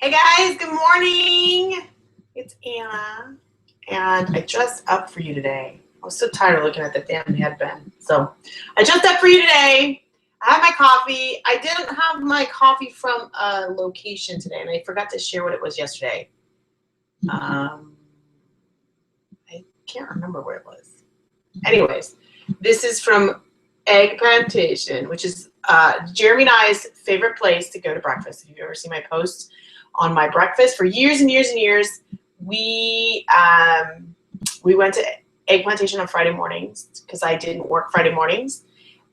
Hey guys, good morning. It's Anna, and I dressed up for you today. I was so tired of looking at the damn headband, so I dressed up for you today. I had my coffee. I didn't have my coffee from a location today, and I forgot to share what it was yesterday. I can't remember where it was. Anyways, this is from Egg Plantation, which is Jeremy and I's favorite place to go to breakfast. If you've ever seen my posts on my breakfast, for years and years and years, we went to Egg Plantation on Friday mornings because I didn't work Friday mornings,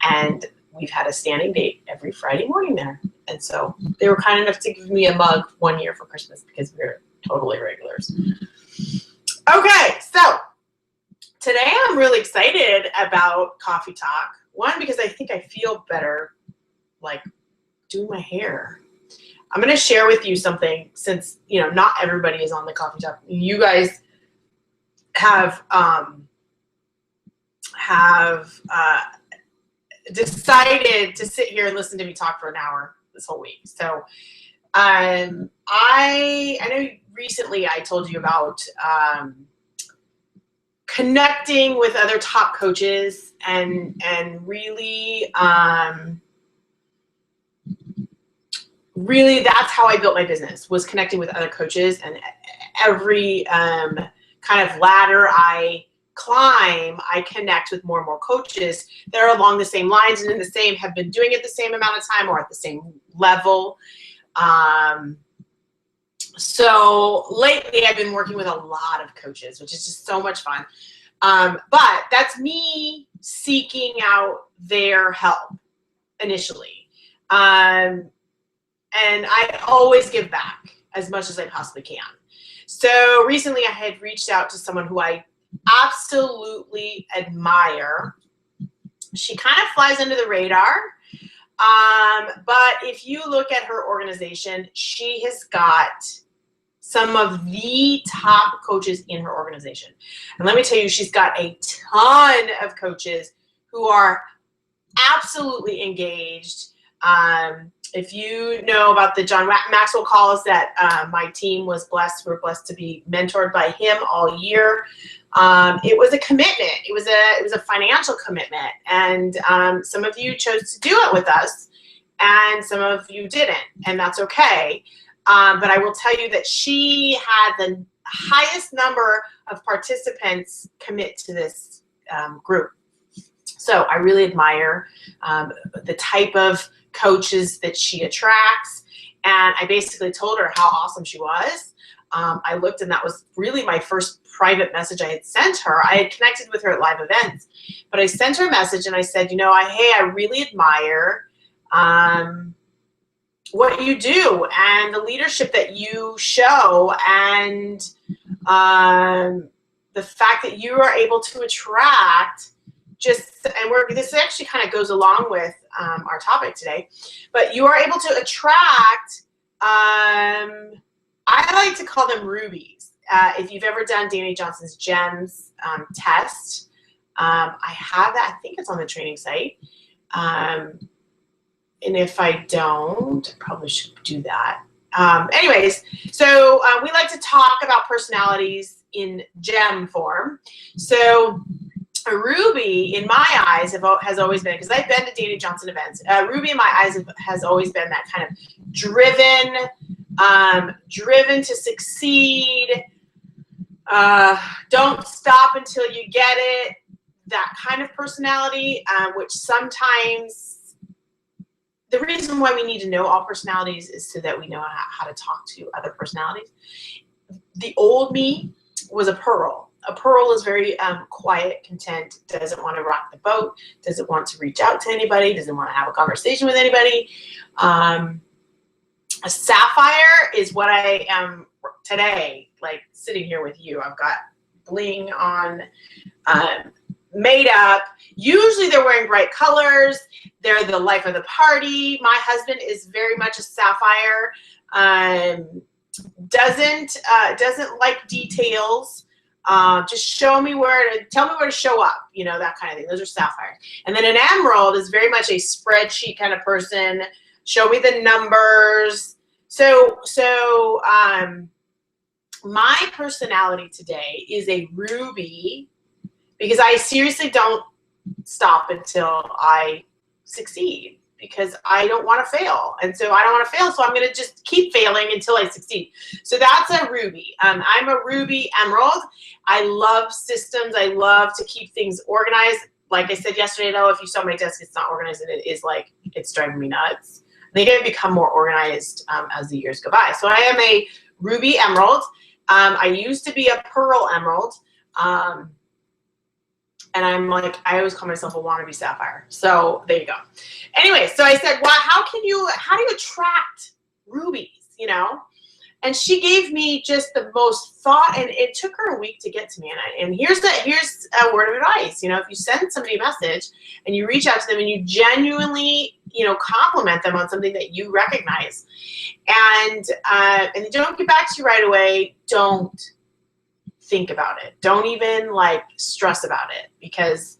and we've had a standing date every Friday morning there. And so they were kind enough to give me a mug one year for Christmas because we're totally regulars. Okay, so today I'm really excited about Coffee Talk. One, because I think I feel better like doing my hair. I'm going to share with you something since, not everybody is on the Coffee Talk. You guys have decided to sit here and listen to me talk for an hour this whole week. So I know recently I told you about connecting with other top coaches and really that's how I built my business, was connecting with other coaches. And every kind of ladder I climb, I connect with more and more coaches that are along the same lines and have been doing it the same amount of time or at the same level. So lately I've been working with a lot of coaches, which is just so much fun. But that's me seeking out their help initially. And I always give back as much as I possibly can. So recently I had reached out to someone who I absolutely admire. She kind of flies under the radar. But if you look at her organization, she has got some of the top coaches in her organization. And let me tell you, she's got a ton of coaches who are absolutely engaged. If you know about the John Maxwell calls that my team we're blessed to be mentored by him all year. It was a commitment. It was a financial commitment. And some of you chose to do it with us and some of you didn't, and that's okay. But I will tell you that she had the highest number of participants commit to this group. So I really admire the type of coaches that she attracts. And I basically told her how awesome she was. I looked, and that was really my first private message I had sent her. I had connected with her at live events, but I sent her a message and I said, I really admire what you do and the leadership that you show, and the fact that you are able to attract this actually kind of goes along with our topic today, but you are able to attract, I like to call them rubies. If you've ever done Danny Johnson's GEMS test, I have that. I think it's on the training site. And if I don't, I probably should do that. Anyways, so we like to talk about personalities in gem form. So a ruby, in my eyes, has always been, because I've been to Danny Johnson events, ruby in my eyes has always been that kind of driven to succeed, don't stop until you get it, that kind of personality, which sometimes the reason why we need to know all personalities is so that we know how to talk to other personalities. The old me was a pearl. A pearl is very quiet, content, doesn't want to rock the boat, doesn't want to reach out to anybody, doesn't want to have a conversation with anybody. A sapphire is what I am today, like sitting here with you. I've got bling on, made up. Usually they're wearing bright colors. They're the life of the party. My husband is very much a sapphire. Doesn't like details. Just tell me where to show up, that kind of thing. Those are sapphires. And then an emerald is very much a spreadsheet kind of person. Show me the numbers. My personality today is a Ruby because I seriously don't stop until I succeed because I don't want to fail. And so I don't want to fail, so I'm going to just keep failing until I succeed. So that's a Ruby. I'm a Ruby Emerald. I love systems. I love to keep things organized. Like I said yesterday, though, if you saw my desk, it's not organized, and it is like, it's driving me nuts. They get to become more organized as the years go by. So I am a Ruby Emerald. I used to be a Pearl Emerald. And I'm like, I always call myself a wannabe Sapphire. So there you go. Anyway, so I said, well, how do you attract rubies, you know? And she gave me just the most thought, and it took her a week to get to me. And here's a word of advice. You know, if you send somebody a message and you reach out to them and you genuinely, you know, compliment them on something that you recognize, and they don't get back to you right away, don't think about it. Don't even like stress about it, because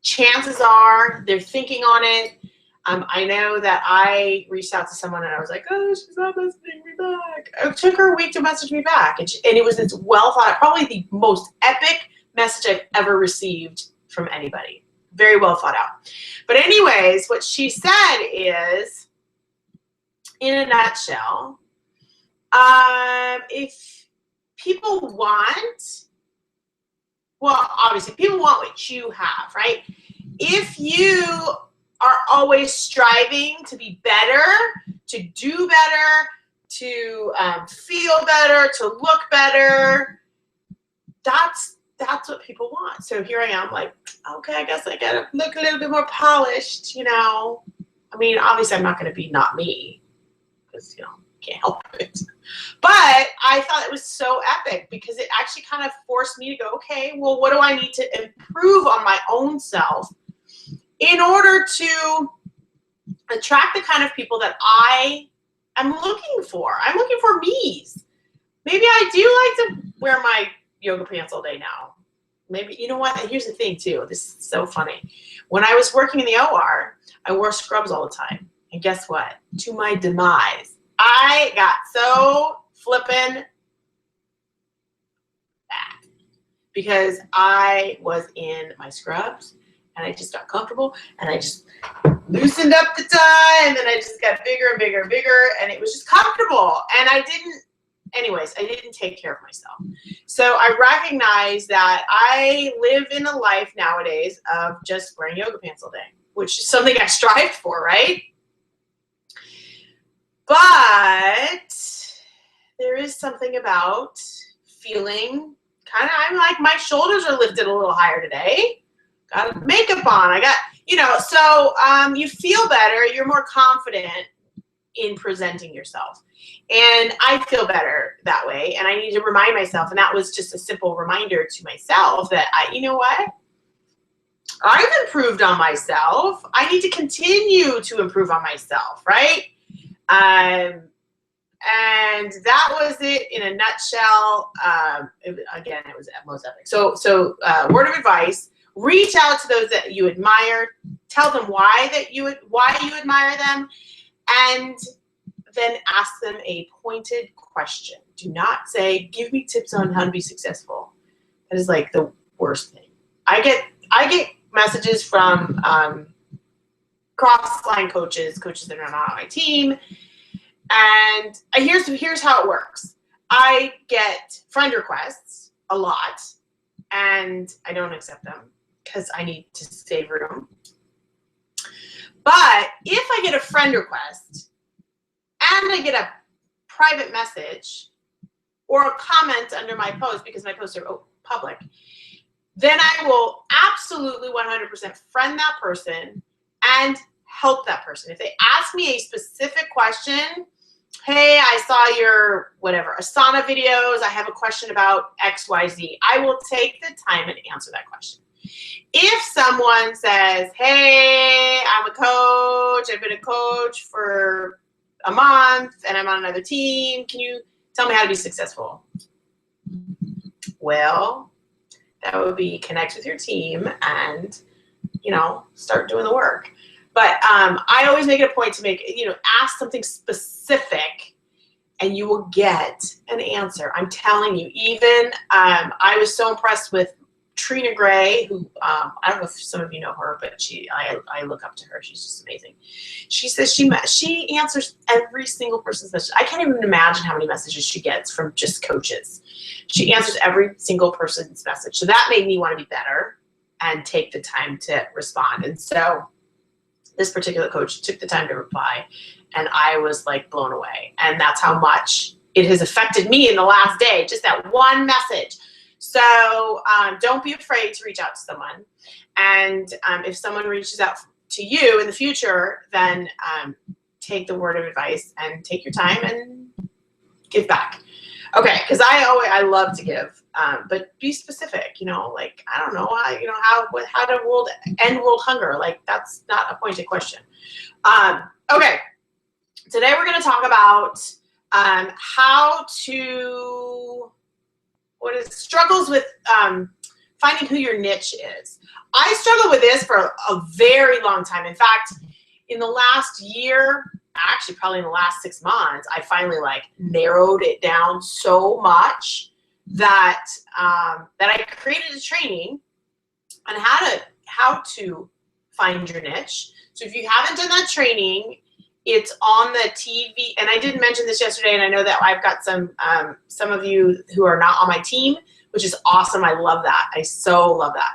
chances are they're thinking on it. I know that I reached out to someone and I was like, oh, she's not messaging me back. It took her a week to message me back. And it was this well thought out, probably the most epic message I've ever received from anybody. Very well thought out. But anyways, what she said is, in a nutshell, if people want, well, obviously people want what you have, right? If you are always striving to be better, to do better, to feel better, to look better, that's what people want. So here I am, like, okay, I guess I gotta look a little bit more polished, you know. I mean, obviously I'm not gonna be not me, because, you know, can't help it. But I thought it was so epic because it actually kind of forced me to go, okay, well, what do I need to improve on my own self in order to attract the kind of people that I am looking for? I'm looking for me's. Maybe I do like to wear my yoga pants all day now. Maybe, you know what? Here's the thing too. This is so funny. When I was working in the OR, I wore scrubs all the time. And guess what? To my demise, I got so flippin' bad because I was in my scrubs and I just got comfortable and I just loosened up the tie, and then I just got bigger and bigger and bigger, and it was just comfortable. And I didn't take care of myself. So I recognize that I live in a life nowadays of just wearing yoga pants all day, which is something I strived for, right? But there is something about feeling kind of, I'm like, my shoulders are lifted a little higher today. Got makeup on. I got, you know, so you feel better. You're more confident in presenting yourself. And I feel better that way. And I need to remind myself, and that was just a simple reminder to myself that you know what? I've improved on myself. I need to continue to improve on myself, right? And that was it in a nutshell. Again, it was most epic. So word of advice: reach out to those that you admire. Tell them why you admire them, and then ask them a pointed question. Do not say, "Give me tips on how to be successful." That is like the worst thing. I get messages from cross-line coaches that are not on my team. And here's how it works. I get friend requests a lot, and I don't accept them because I need to save room. But if I get a friend request and I get a private message or a comment under my post, because my posts are public, then I will absolutely 100% friend that person and help that person. If they ask me a specific question, hey, I saw your whatever Asana videos, I have a question about XYZ, I will take the time and answer that question. If someone says, hey, I'm a coach, I've been a coach for a month and I'm on another team, can you tell me how to be successful? Well, that would be connect with your team and, you know, start doing the work. But I always make it a point to make, ask something specific and you will get an answer. I'm telling you, even I was so impressed with Trina Gray, who I don't know if some of you know her, but I look up to her. She's just amazing. She says she answers every single person's message. I can't even imagine how many messages she gets from just coaches. She answers every single person's message. So that made me want to be better and take the time to respond. And so this particular coach took the time to reply, and I was like blown away. And that's how much it has affected me in the last day, just that one message. So don't be afraid to reach out to someone. And if someone reaches out to you in the future, then take the word of advice and take your time and give back. Okay, because I love to give, but be specific. Like I don't know, how to end world hunger? Like that's not a pointed question. Okay, today we're going to talk about how to struggles with finding who your niche is. I struggled with this for a very long time. In fact, in the last year, actually probably in the last 6 months, I finally narrowed it down so much that I created a training on how to find your niche. So if you haven't done that training, it's on the TV, and I didn't mention this yesterday, and I know that I've got some of you who are not on my team, which is awesome. I love that. I so love that.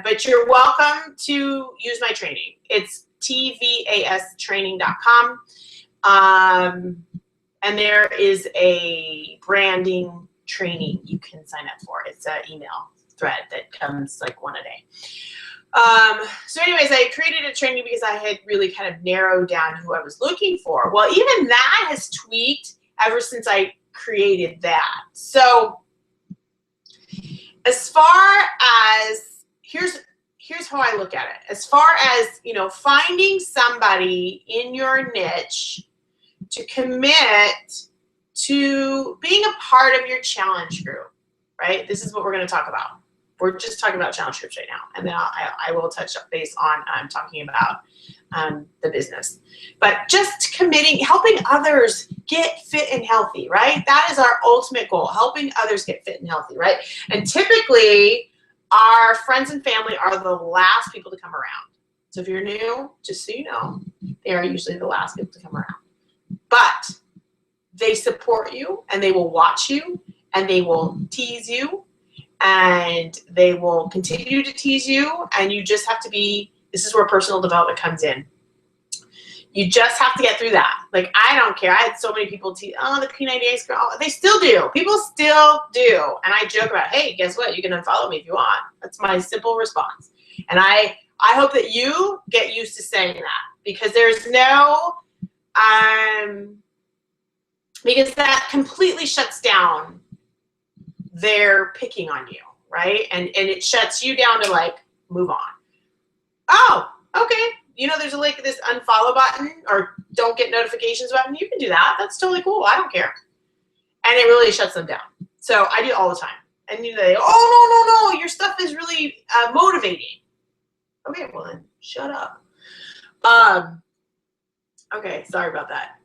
But you're welcome to use my training. It's tvastraining.com. And there is a branding training you can sign up for. It's an email thread that comes one a day. So anyways, I created a training because I had really kind of narrowed down who I was looking for. Well, even that has tweaked ever since I created that. So as far as, here's how I look at it. As far as, finding somebody in your niche to commit to being a part of your challenge group, right? This is what we're going to talk about. We're just talking about challenge groups right now, and then I will touch base on talking about the business. But just committing, helping others get fit and healthy, right? That is our ultimate goal, helping others get fit and healthy, right? And typically, our friends and family are the last people to come around. So if you're new, just so you know, they are usually the last people to come around. But they support you, and they will watch you, and they will tease you, and they will continue to tease you, and you just have to this is where personal development comes in. You just have to get through that. I don't care. I had so many people tease, the P90X girl. They still do. People still do. And I joke about, hey, guess what? You can unfollow me if you want. That's my simple response. And I hope that you get used to saying that, because there's no, because that completely shuts down their picking on you, right? And it shuts you down to move on. Oh, okay. There's this unfollow button or don't get notifications button. You can do that. That's totally cool. I don't care. And it really shuts them down. So I do it all the time. And they, oh, no, your stuff is really motivating. Okay, well then shut up. Okay, sorry about that.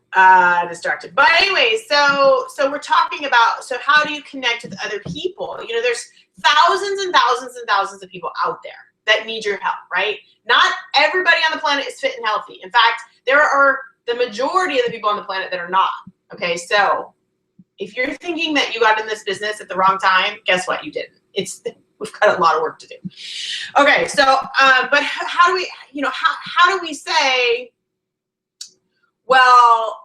Distracted. But anyway, so we're talking about, so how do you connect with other people? There's thousands and thousands and thousands of people out there that need your help, right? Not everybody on the planet is fit and healthy. In fact, there are the majority of the people on the planet that are not. Okay, so if you're thinking that you got in this business at the wrong time, guess what? You didn't. We've got a lot of work to do. Okay, so but how do we, how do we say, well,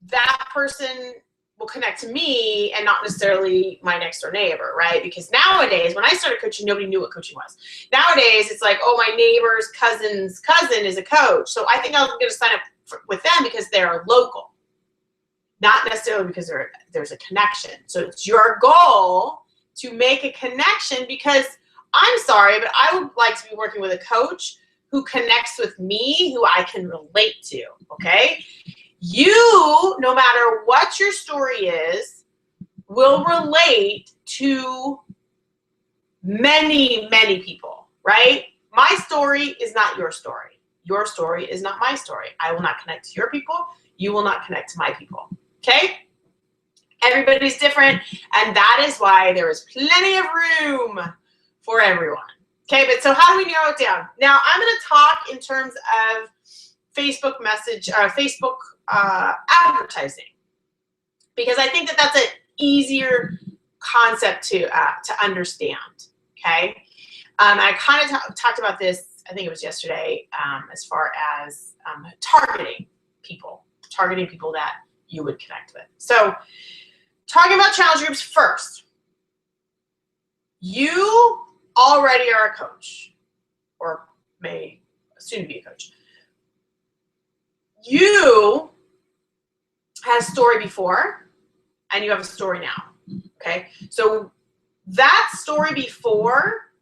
that person will connect to me and not necessarily my next door neighbor, right? Because nowadays, when I started coaching, nobody knew what coaching was. Nowadays, it's like, oh, my neighbor's cousin's cousin is a coach. So I think I'm going to sign up with them because they're local, not necessarily because there's a connection. So it's your goal to make a connection, because I'm sorry, but I would like to be working with a coach who connects with me, who I can relate to, okay? You, no matter what your story is, will relate to many, many people, right? My story is not your story. Your story is not my story. I will not connect to your people. You will not connect to my people. Okay? Everybody's different, and that is why there is plenty of room for everyone. Okay, but so how do we narrow it down? Now, I'm going to talk in terms of Facebook advertising, because I think that that's an easier concept to understand. Okay, I kind of talked about this, I think it was yesterday, as far as targeting people that you would connect with. So, talking about challenge groups first, you already are a coach, or may soon be a coach. You had a story before, and you have a story now, okay? So that story before,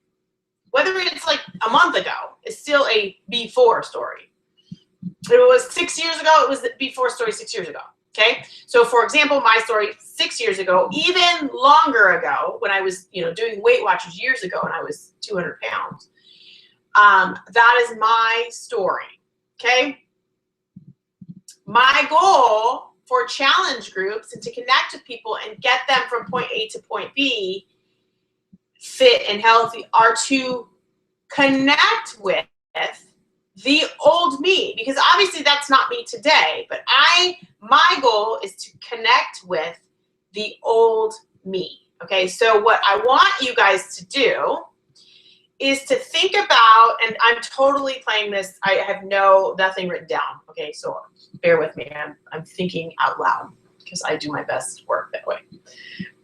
whether it's like a month ago, is still a before story. If it was 6 years ago, it was the before story 6 years ago, okay? So for example, my story 6 years ago, even longer ago, when I was, doing Weight Watchers years ago and I was 200 pounds, that is my story, okay? My goal for challenge groups and to connect with people and get them from point A to point B, fit and healthy, are to connect with the old me, because obviously that's not me today, but my goal is to connect with the old me. Okay, so what I want you guys to do is to think about, and I'm totally playing this, I have nothing written down. Okay, so bear with me. I'm thinking out loud because I do my best work that way.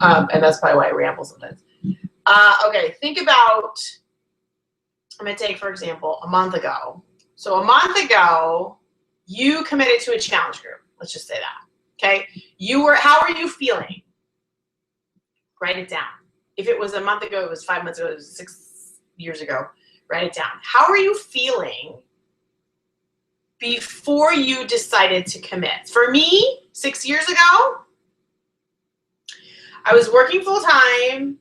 And that's probably why I ramble sometimes. Okay, think about, I'm going to take, for example, a month ago. So a month ago, you committed to a challenge group. Let's just say that, okay? How are you feeling? Write it down. If it was a month ago, it was 5 months ago, it was 6 years ago, write it down. How are you feeling before you decided to commit? For me, 6 years ago, I was working full time.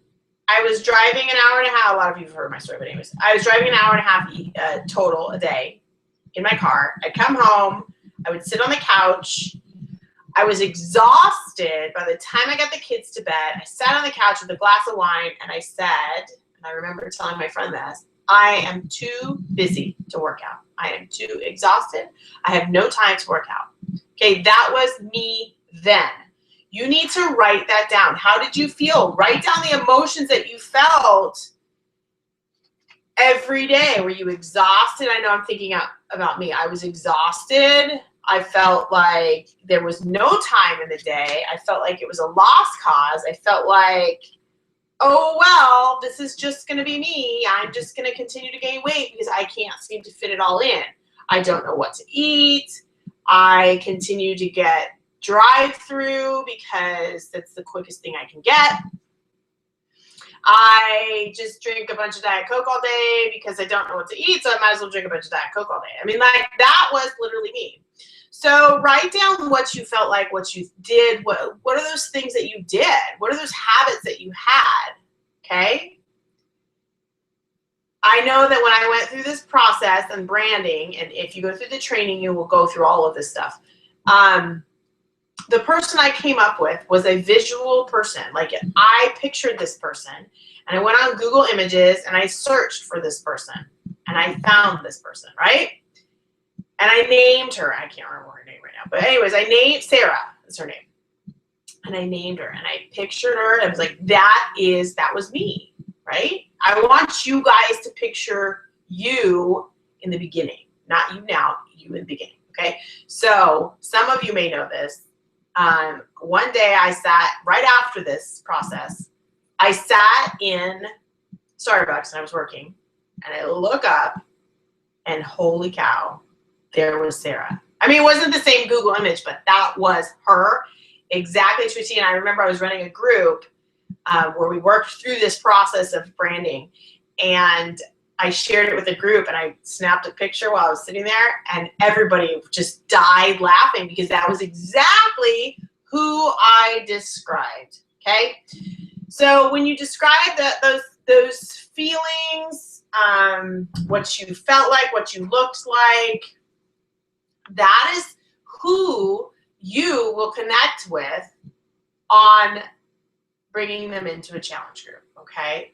I was driving an hour and a half. A lot of you have heard my story, but anyways, I was driving an hour and a half total a day in my car. I'd come home. I would sit on the couch. I was exhausted by the time I got the kids to bed. I sat on the couch with a glass of wine and I said, and I remember telling my friend this, I am too busy to work out. I am too exhausted. I have no time to work out. Okay, that was me then. You need to write that down. How did you feel? Write down the emotions that you felt every day. Were you exhausted? I know I'm thinking about me. I was exhausted. I felt like there was no time in the day. I felt like it was a lost cause. I felt like, oh, well, this is just going to be me. I'm just going to continue to gain weight because I can't seem to fit it all in. I don't know what to eat. I continue to get drive-through because that's the quickest thing I can get. I just drink a bunch of Diet Coke all day because I don't know what to eat, so I might as well drink a bunch of Diet Coke all day. I mean, like, that was literally me. So write down what you felt like, what you did, what are those things that you did? What are those habits that you had, okay? I know that when I went through this process and branding, and if you go through the training, you will go through all of this stuff. The person I came up with was a visual person. Like, I pictured this person, and I went on Google Images, and I searched for this person, and I found this person, right? And I named her. I can't remember her name right now. But anyways, I named Sarah. That's her name. And I named her, and I pictured her, and I was like, that was me, right? I want you guys to picture you in the beginning. Not you now, you in the beginning, okay? So some of you may know this. One day I sat, right after this process, I sat in Starbucks and I was working, and I look up, and holy cow, there was Sarah. I mean, it wasn't the same Google image, but that was her exactly to a T. And I remember I was running a group where we worked through this process of branding, and I shared it with a group, and I snapped a picture while I was sitting there, and everybody just died laughing because that was exactly who I described, okay? So when you describe those feelings, what you felt like, what you looked like. That is who you will connect with on bringing them into a challenge group, okay?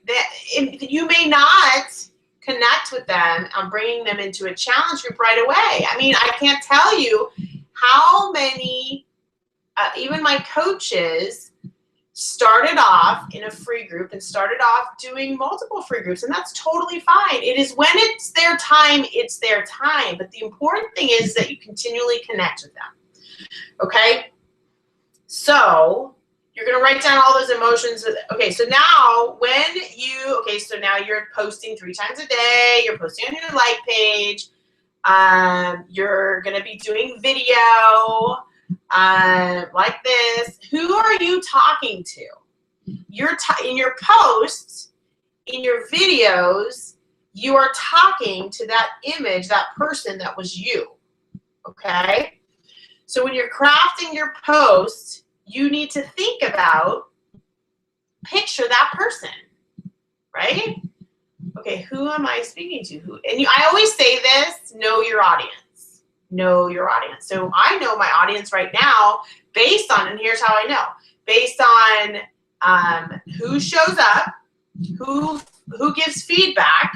You may not connect with them on bringing them into a challenge group right away. I mean, I can't tell you how many, even my coaches started off in a free group and started off doing multiple free groups, and that's totally fine. It is when it's their time, it's their time. But the important thing is that you continually connect with them, okay? So you're going to write down all those emotions. Okay, so now so now you're posting 3 times a day. You're posting on your like page. You're going to be doing video like this. Who are you talking to? In your posts, in your videos, you are talking to that image, that person that was you, okay? So when you're crafting your post, you need to think about, picture that person, right? Okay, who am I speaking to? I always say this, know your audience. Know your audience. So I know my audience right now based on, and here's how I know, based on who shows up, who gives feedback,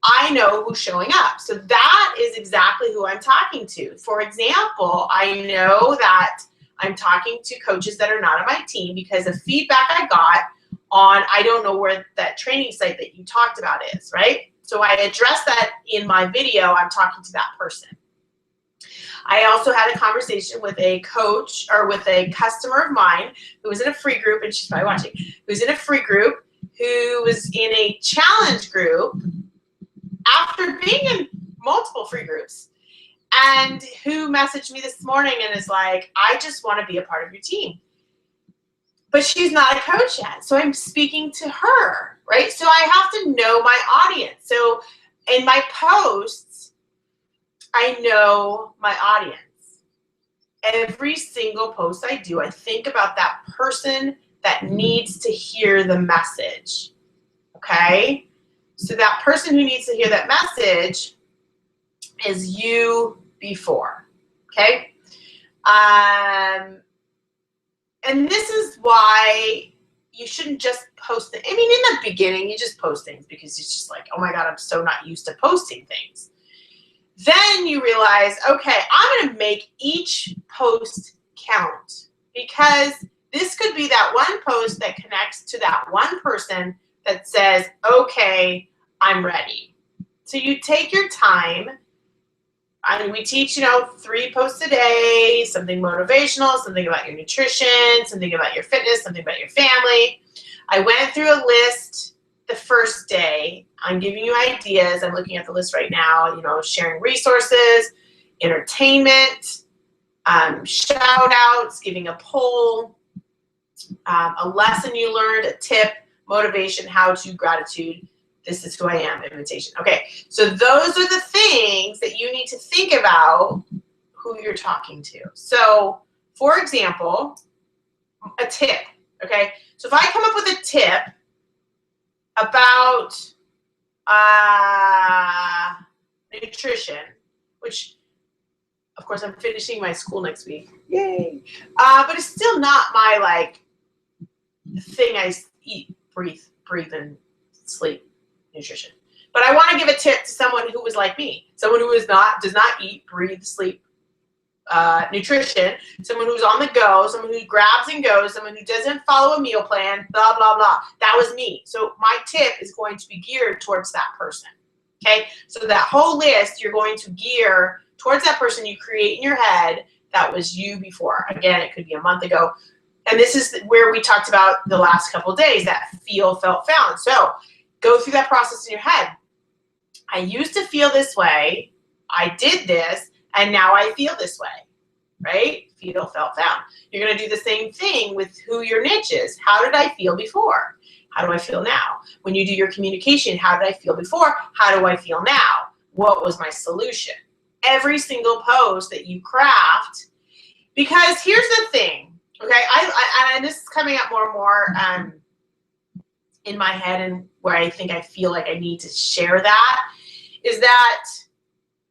I know who's showing up. So that is exactly who I'm talking to. For example, I know that I'm talking to coaches that are not on my team because of feedback I got on, I don't know where that training site that you talked about is, right? So I address that in my video. I'm talking to that person. I also had a conversation with a coach or with a customer of mine who was in a free group, and she's probably watching, who's in a free group, who was in a challenge group after being in multiple free groups, and who messaged me this morning and is like, I just want to be a part of your team. But she's not a coach yet, so I'm speaking to her, right? So I have to know my audience. So in my posts, I know my audience. Every single post I do, I think about that person that needs to hear the message, okay? So that person who needs to hear that message is you before, okay? And this is why you shouldn't just post it. I mean, in the beginning, you just post things because it's just like, oh my God, I'm so not used to posting things. Then you realize, okay, I'm going to make each post count, because this could be that one post that connects to that one person that says, okay, I'm ready. So you take your time. I mean, we teach, 3 posts a day, something motivational, something about your nutrition, something about your fitness, something about your family. I went through a list the first day. I'm giving you ideas. I'm looking at the list right now, sharing resources, entertainment, shout outs, giving a poll, a lesson you learned, a tip, motivation, how-to, gratitude. This is who I am, invitation. Okay, so those are the things that you need to think about who you're talking to. So, for example, a tip, okay? So if I come up with a tip about nutrition, which, of course, I'm finishing my school next week. Yay! But it's still not my, thing I eat, breathe, and sleep. Nutrition. But I want to give a tip to someone who was like me, someone who does not eat, breathe, sleep, nutrition, someone who's on the go, someone who grabs and goes, someone who doesn't follow a meal plan, blah, blah, blah. That was me. So my tip is going to be geared towards that person, okay? So that whole list, you're going to gear towards that person you create in your head that was you before. Again, it could be a month ago. And this is where we talked about the last couple of days, that feel, felt, found. So go through that process in your head. I used to feel this way, I did this, and now I feel this way, right? Feel, felt, found. You're going to do the same thing with who your niche is. How did I feel before? How do I feel now? When you do your communication, how did I feel before? How do I feel now? What was my solution? Every single post that you craft, because here's the thing, okay? And this is coming up more and more. in my head and where I think I feel like I need to share that is that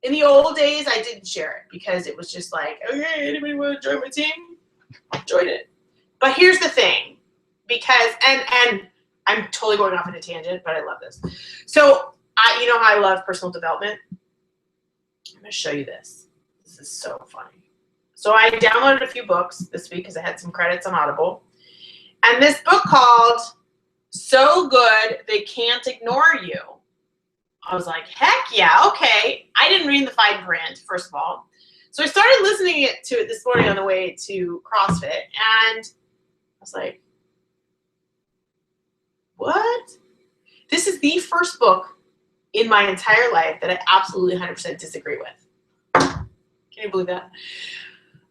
in the old days, I didn't share it because it was just like, okay, anybody want to join my team? I joined it. But here's the thing, because, and I'm totally going off on a tangent, but I love this. So, you know how I love personal development? I'm going to show you this. This is so funny. So I downloaded a few books this week because I had some credits on Audible. And this book called So Good They Can't Ignore You. I was like, heck yeah, okay. I didn't read the fine print, first of all. So I started listening to it this morning on the way to CrossFit, and I was like, what? This is the first book in my entire life that I absolutely 100% disagree with. Can you believe that?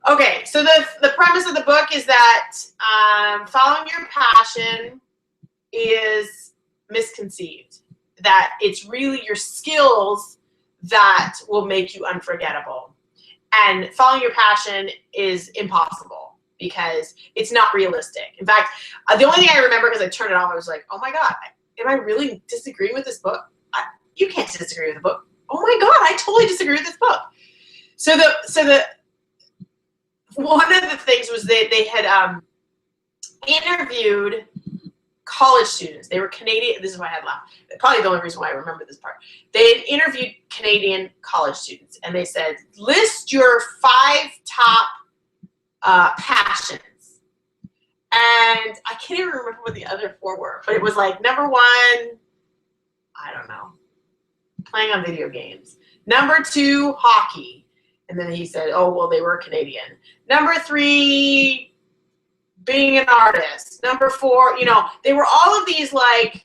Okay, so the premise of the book is that following your passion is misconceived. That it's really your skills that will make you unforgettable. And following your passion is impossible because it's not realistic. In fact, the only thing I remember because I turned it off, I was like, oh my God, am I really disagreeing with this book? You can't disagree with the book. Oh my God, I totally disagree with this book. So the one of the things was they had interviewed college students. They were Canadian. This is why I had laughed. Probably the only reason why I remember this part. They had interviewed Canadian college students, and they said, list your 5 top passions. And I can't even remember what the other 4 were, but it was like number 1, I don't know, playing on video games. Number 2, hockey. And then he said, oh, well, they were Canadian. Number 3, being an artist. Number 4, you know, they were all of these like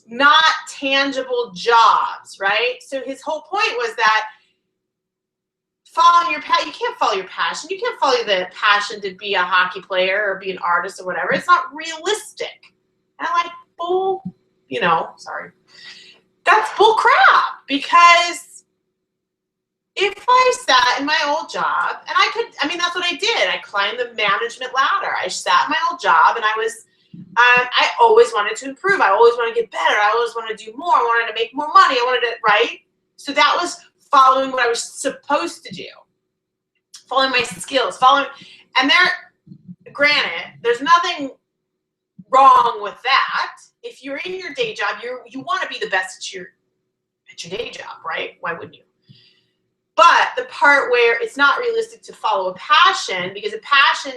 not tangible jobs, right? So his whole point was that following your passion, you can't follow your passion. You can't follow the passion to be a hockey player or be an artist or whatever. It's not realistic. And I'm like, bull, you know, sorry. That's bull crap, because if I sat in my old job, and I mean, that's what I did. I climbed the management ladder. I sat in my old job, and I always wanted to improve. I always wanted to get better. I always wanted to do more. I wanted to make more money. I wanted to, right? So that was following what I was supposed to do. Following my skills, and granted, there's nothing wrong with that. If you're in your day job, you want to be the best at your day job, right? Why wouldn't you? But the part where it's not realistic to follow a passion, because a passion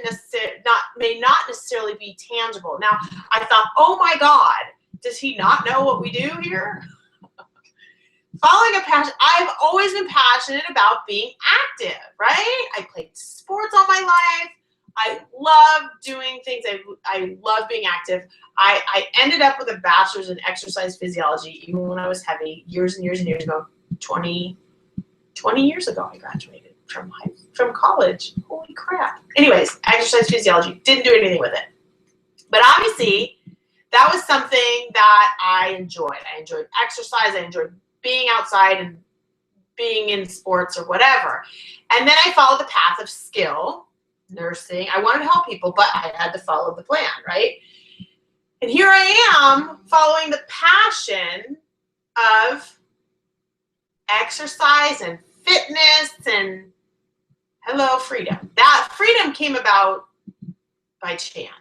may not necessarily be tangible. Now, I thought, oh my God, does he not know what we do here? Following a passion, I've always been passionate about being active, right? I played sports all my life. I love doing things. I love being active. I ended up with a bachelor's in exercise physiology, even when I was heavy, years and years and years ago, 20 years ago, I graduated from college. Holy crap. Anyways, exercise physiology, didn't do anything with it. But obviously, that was something that I enjoyed. I enjoyed exercise. I enjoyed being outside and being in sports or whatever. And then I followed the path of skill, nursing. I wanted to help people, but I had to follow the plan, right? And here I am following the passion of exercise and fitness and hello, freedom. That freedom came about by chance.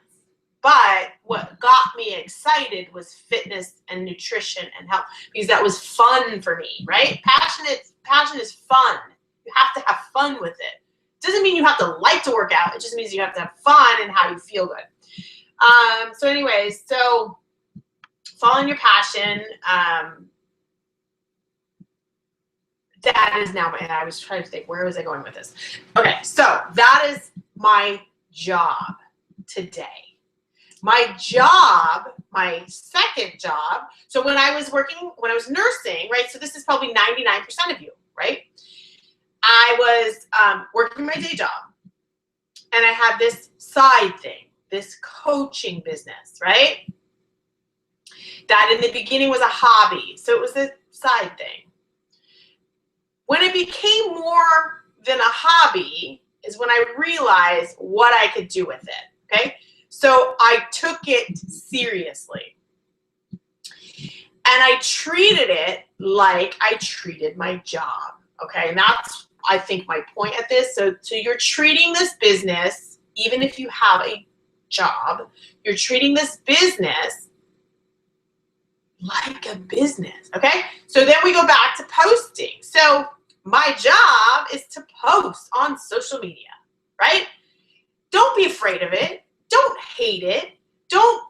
But what got me excited was fitness and nutrition and health, because that was fun for me, right? Passion is fun. You have to have fun with it. Doesn't mean you have to like to work out. It just means you have to have fun and how you feel good. So anyways, so following your passion, that is now and I was trying to think, where was I going with this? Okay, so that is my job today. My job, my second job, so when I was nursing, right, so this is probably 99% of you, right? I was working my day job, and I had this side thing, this coaching business, right? That in the beginning was a hobby, so it was a side thing. When it became more than a hobby is when I realized what I could do with it, okay? So I took it seriously. And I treated it like I treated my job. Okay, and that's, I think, my point at this. So you're treating this business, even if you have a job, you're treating this business like a business. Okay, so then we go back to posting. So my job is to post on social media, right? Don't be afraid of it. Don't hate it. Don't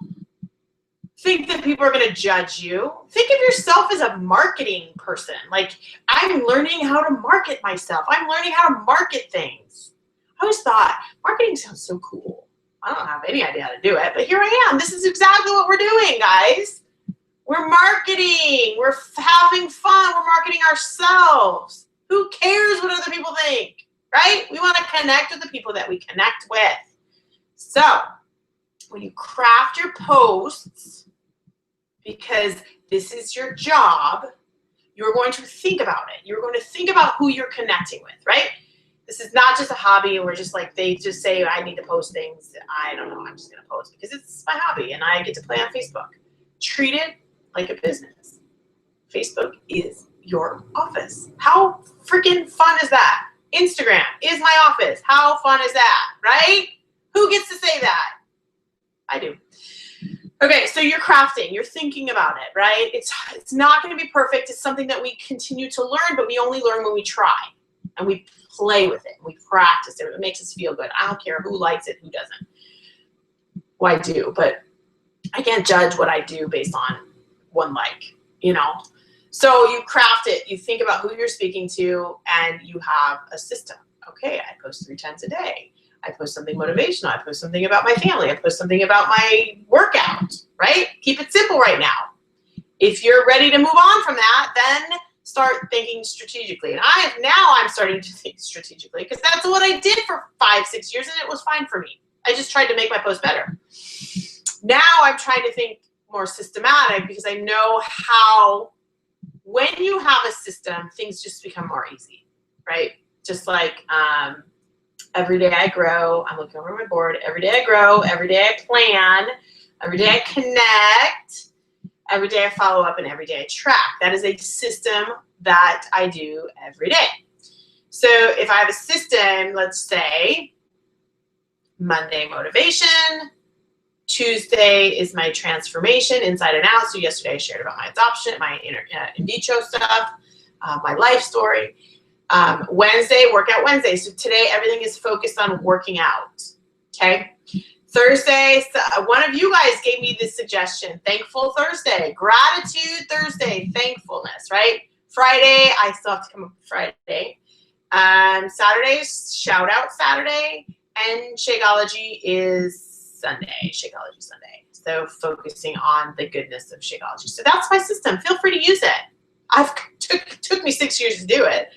think that people are going to judge you. Think of yourself as a marketing person. Like, I'm learning how to market myself. I'm learning how to market things. I always thought marketing sounds so cool. I don't have any idea how to do it, but here I am. This is exactly what we're doing, guys. We're marketing. We're having fun. We're marketing ourselves. Who cares what other people think, right? We want to connect with the people that we connect with. So when you craft your posts, because this is your job, you're going to think about it. You're going to think about who you're connecting with, right? This is not just a hobby where just like they just say, I need to post things. I don't know, I'm just going to post because it's my hobby and I get to play on Facebook. Treat it like a business. Facebook is your office. How freaking fun is that? Instagram is my office. How fun is that, right? Who gets to say that? I do. Okay, so you're crafting, you're thinking about it, right? It's not going to be perfect. It's something that we continue to learn, but we only learn when we try and we play with it. We practice it. It makes us feel good. I don't care who likes it, who doesn't. Well, I do, but I can't judge what I do based on one like, you know? So you craft it, you think about who you're speaking to, and you have a system. Okay, I post 3 times a day. I post something motivational. I post something about my family. I post something about my workout, right? Keep it simple right now. If you're ready to move on from that, then start thinking strategically. And I'm starting to think strategically because that's what I did for 5-6 years and it was fine for me. I just tried to make my post better. Now I'm trying to think more systematic because I know how, when you have a system, things just become more easy, right? Just like, every day I grow. I'm looking over my board. Every day I grow. Every day I plan. Every day I connect. Every day I follow up, and every day I track. That is a system that I do every day. So if I have a system, let's say Monday motivation, Tuesday is my transformation inside and out. So yesterday I shared about my adoption, my in vitro stuff, my life story. Wednesday, workout Wednesday. So today everything is focused on working out. Okay. Thursday, one of you guys gave me this suggestion. Thankful Thursday, gratitude Thursday, thankfulness, right? Friday, I still have to come up with Friday. Saturday is shout out Saturday, and Shakeology is Sunday. Shakeology Sunday. So focusing on the goodness of Shakeology. So that's my system. Feel free to use it. Took me 6 years to do it.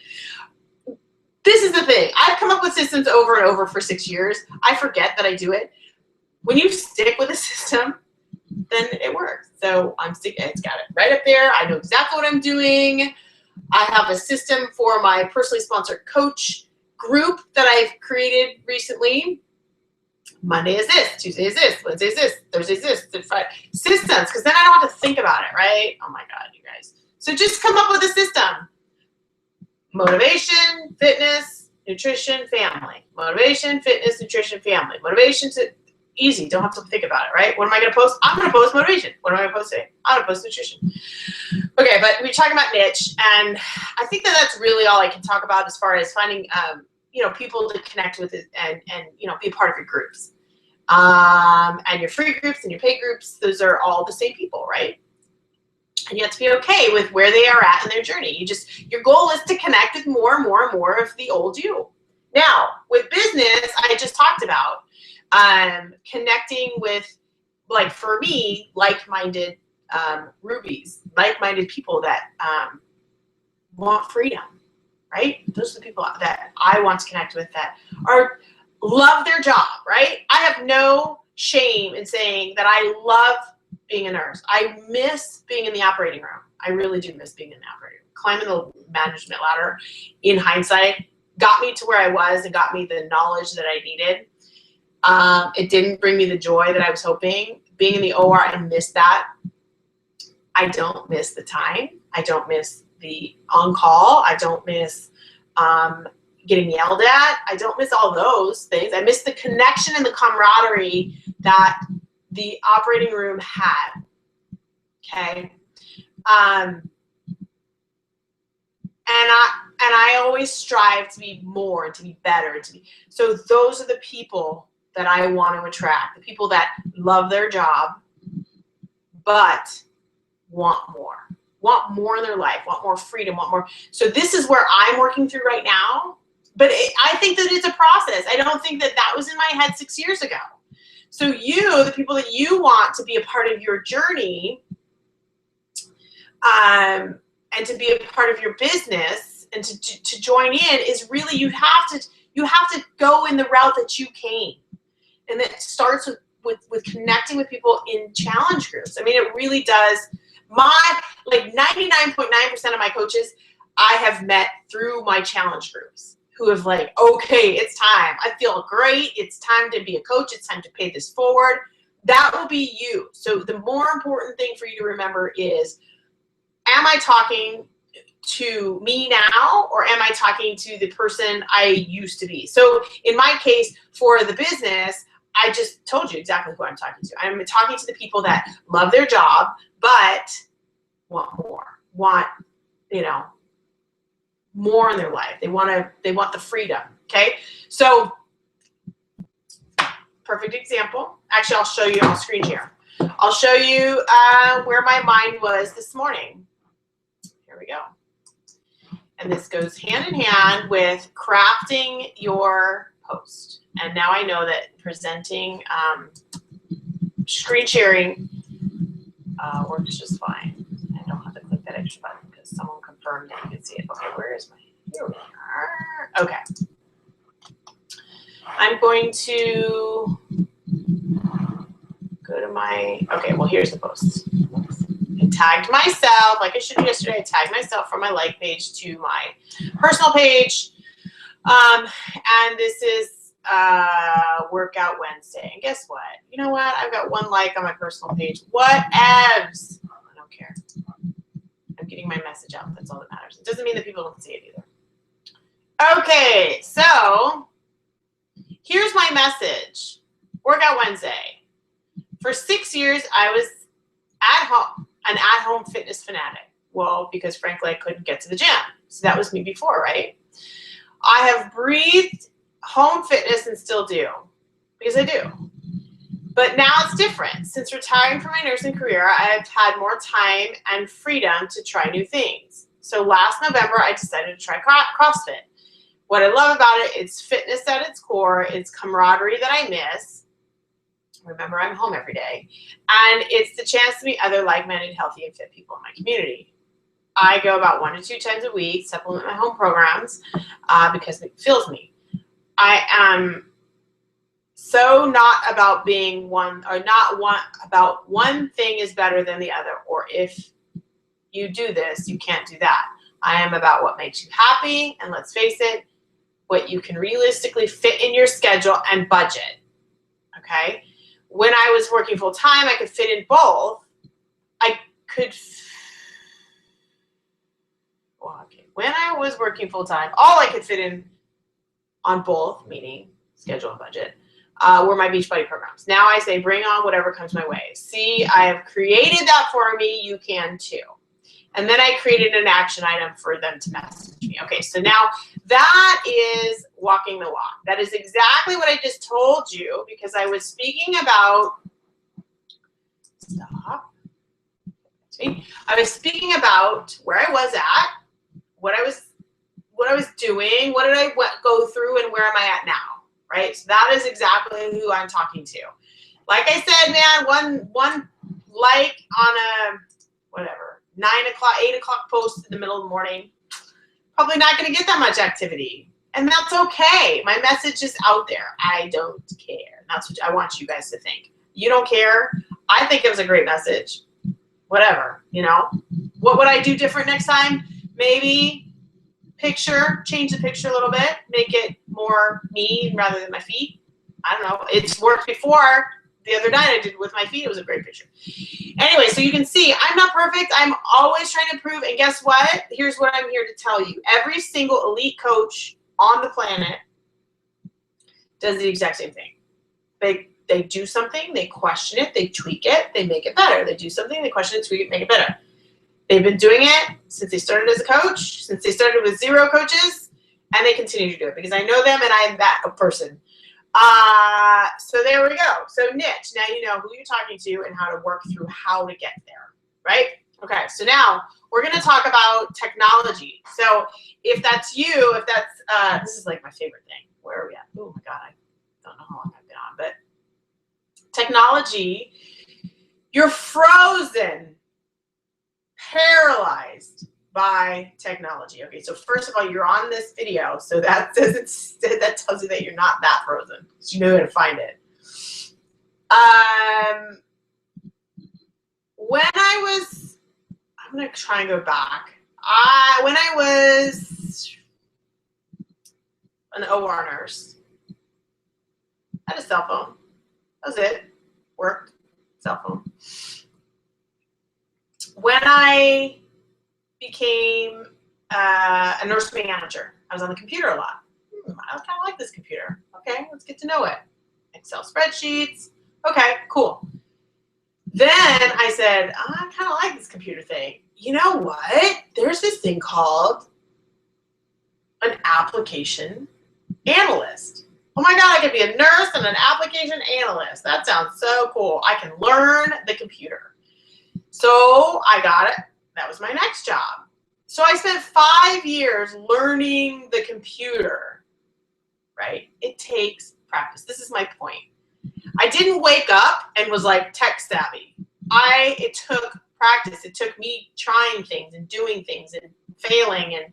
This is the thing. I've come up with systems over and over for 6 years. I forget that I do it. When you stick with a system, then it works. So I'm sticking. It's got it right up there. I know exactly what I'm doing. I have a system for my personally sponsored coach group that I've created recently. Monday is this, Tuesday is this, Wednesday is this, Thursday is this, Friday. Systems, because then I don't have to think about it, right? Oh my God, you guys. So just come up with a system. Motivation, fitness, nutrition, family. Motivation, fitness, nutrition, family. Motivation to easy. Don't have to think about it, right? What am I going to post? I'm going to post motivation. What am I going to post today? I'm going to post nutrition. Okay, but we're talking about niche, and I think that that's really all I can talk about as far as finding, people to connect with and be a part of your groups, and your free groups and your paid groups. Those are all the same people, right? And you have to be okay with where they are at in their journey. Your goal is to connect with more and more and more of the old you. Now, with business, I just talked about connecting with, like for me, like-minded rubies, like-minded people that want freedom, right? Those are the people that I want to connect with that love their job, right? I have no shame in saying that I love being a nurse. I miss being in the operating room. I really do miss being in the operating room. Climbing the management ladder, in hindsight, got me to where I was and got me the knowledge that I needed. It didn't bring me the joy that I was hoping. Being in the OR, I missed that. I don't miss the time. I don't miss the on-call. I don't miss getting yelled at. I don't miss all those things. I miss the connection and the camaraderie that the operating room had. Okay. And I always strive to be more and to be better. So those are the people that I want to attract, the people that love their job, but want more in their life, want more freedom, want more. So this is where I'm working through right now. But I think that it's a process. I don't think that was in my head 6 years ago. So the people that you want to be a part of your journey, and to be a part of your business and to join in is really, you have to go in the route that you came. And that starts with connecting with people in challenge groups. I mean, it really does. Like 99.9% of my coaches I have met through my challenge groups, who have like, okay, it's time. I feel great. It's time to be a coach. It's time to pay this forward. That will be you. So the more important thing for you to remember is, am I talking to me now, or am I talking to the person I used to be? So in my case, for the business, I just told you exactly who I'm talking to. I'm talking to the people that love their job, but want more, more in their life. They want the freedom. Okay. So perfect example. Actually, I'll show you on screen here. I'll show you where my mind was this morning. Here we go. And this goes hand in hand with crafting your post. And now I know that presenting, screen sharing works just fine. I don't have to click that extra button because someone confirmed that you can see it. Okay, where is my, here we are. Okay. I'm going to go to my, okay, well, here's the post. I tagged myself, like I showed you yesterday, I tagged myself from my like page to my personal page. And this is Workout Wednesday. And guess what? You know what? I've got one like on my personal page. Whatevs. I don't care. I'm getting my message out. That's all that matters. It doesn't mean that people don't see it either. Okay, so here's my message. Workout Wednesday. For 6 years, I was an at-home fitness fanatic. Well, because frankly, I couldn't get to the gym. So that was me before, right? I have breathed home fitness and still do, because I do. But now it's different. Since retiring from my nursing career, I've had more time and freedom to try new things. So last November, I decided to try CrossFit. What I love about it is fitness at its core. It's camaraderie that I miss. Remember, I'm home every day. And it's the chance to meet other like-minded, healthy, and fit people in my community. I go about 1 to 2 times a week, supplement my home programs because it fills me. I am so not about being one, or not one about one thing is better than the other, or if you do this, you can't do that. I am about what makes you happy, and let's face it, what you can realistically fit in your schedule and budget. Okay? When I was working full time, I could fit in both. When I was working full time, all I could fit in on both, meaning schedule and budget, were my Beachbody programs. Now I say, bring on whatever comes my way. See, I have created that for me. You can too. And then I created an action item for them to message me. Okay, so now that is walking the walk. That is exactly what I just told you, because I was speaking about, stop. I was speaking about where I was at, what I was doing, what did I go through, and where am I at now, right? So that is exactly who I'm talking to. Like I said, man, one like on a, whatever, 9 o'clock, 8 o'clock post in the middle of the morning, probably not going to get that much activity. And that's okay. My message is out there. I don't care. That's what I want you guys to think. You don't care. I think it was a great message. Whatever, you know. What would I do different next time? Maybe change the picture a little bit, make it more me rather than my feet. I don't know. It's worked before. the other night I did with my feet. It was a great picture. Anyway, so you can see I'm not perfect. I'm always trying to improve. And guess what? Here's what I'm here to tell you. Every single elite coach on the planet does the exact same thing. They do something, they question it, they tweak it, they make it better. They do something, they question it, tweak it, make it better. They've been doing it since they started as a coach, since they started with 0 coaches, and they continue to do it because I know them and I'm that person. So there we go. So niche, now you know who you're talking to and how to work through how to get there, right? Okay, so now we're going to talk about technology. So if that's you, this is like my favorite thing. Where are we at? Oh my God, I don't know how long I've been on, but technology, you're frozen, paralyzed by technology. Okay, so first of all, you're on this video, so that tells you that you're not that frozen. So you know where to find it. When I'm gonna try and go back. When I was an OR nurse, I had a cell phone. That was it. Worked. Cell phone. When I became a nurse manager, I was on the computer a lot. I kind of like this computer. Okay, let's get to know it. Excel spreadsheets. Okay, cool. Then I said, I kind of like this computer thing. You know what? There's this thing called an application analyst. Oh my God, I could be a nurse and an application analyst. That sounds so cool. I can learn the computer. So I got it. That was my next job. So I spent 5 years learning the computer, right? It takes practice. This is my point. I didn't wake up and was like tech savvy. It took practice. It took me trying things and doing things and failing and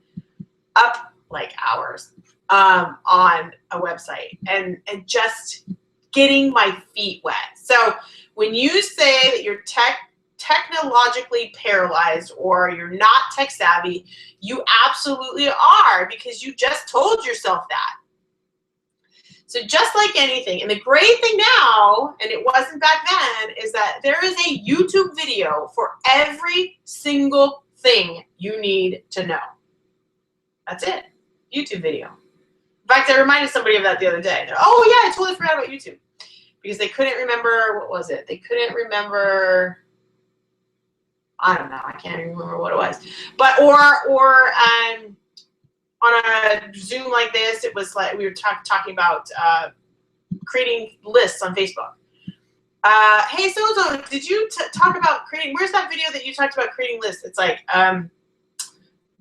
up like hours on a website and just getting my feet wet. So when you say that you're technologically paralyzed or you're not tech savvy, you absolutely are, because you just told yourself that. So just like anything, and the great thing now, and it wasn't back then, is that there is a YouTube video for every single thing you need to know. That's it. YouTube video. In fact, I reminded somebody of that the other day. Oh yeah, I totally forgot about YouTube. Because they couldn't remember, what was it? They couldn't remember, I don't know, I can't even remember what it was. But, or on a Zoom like this, it was like we were talking about creating lists on Facebook. Hey, so did you talk about creating, where's that video that you talked about creating lists? It's like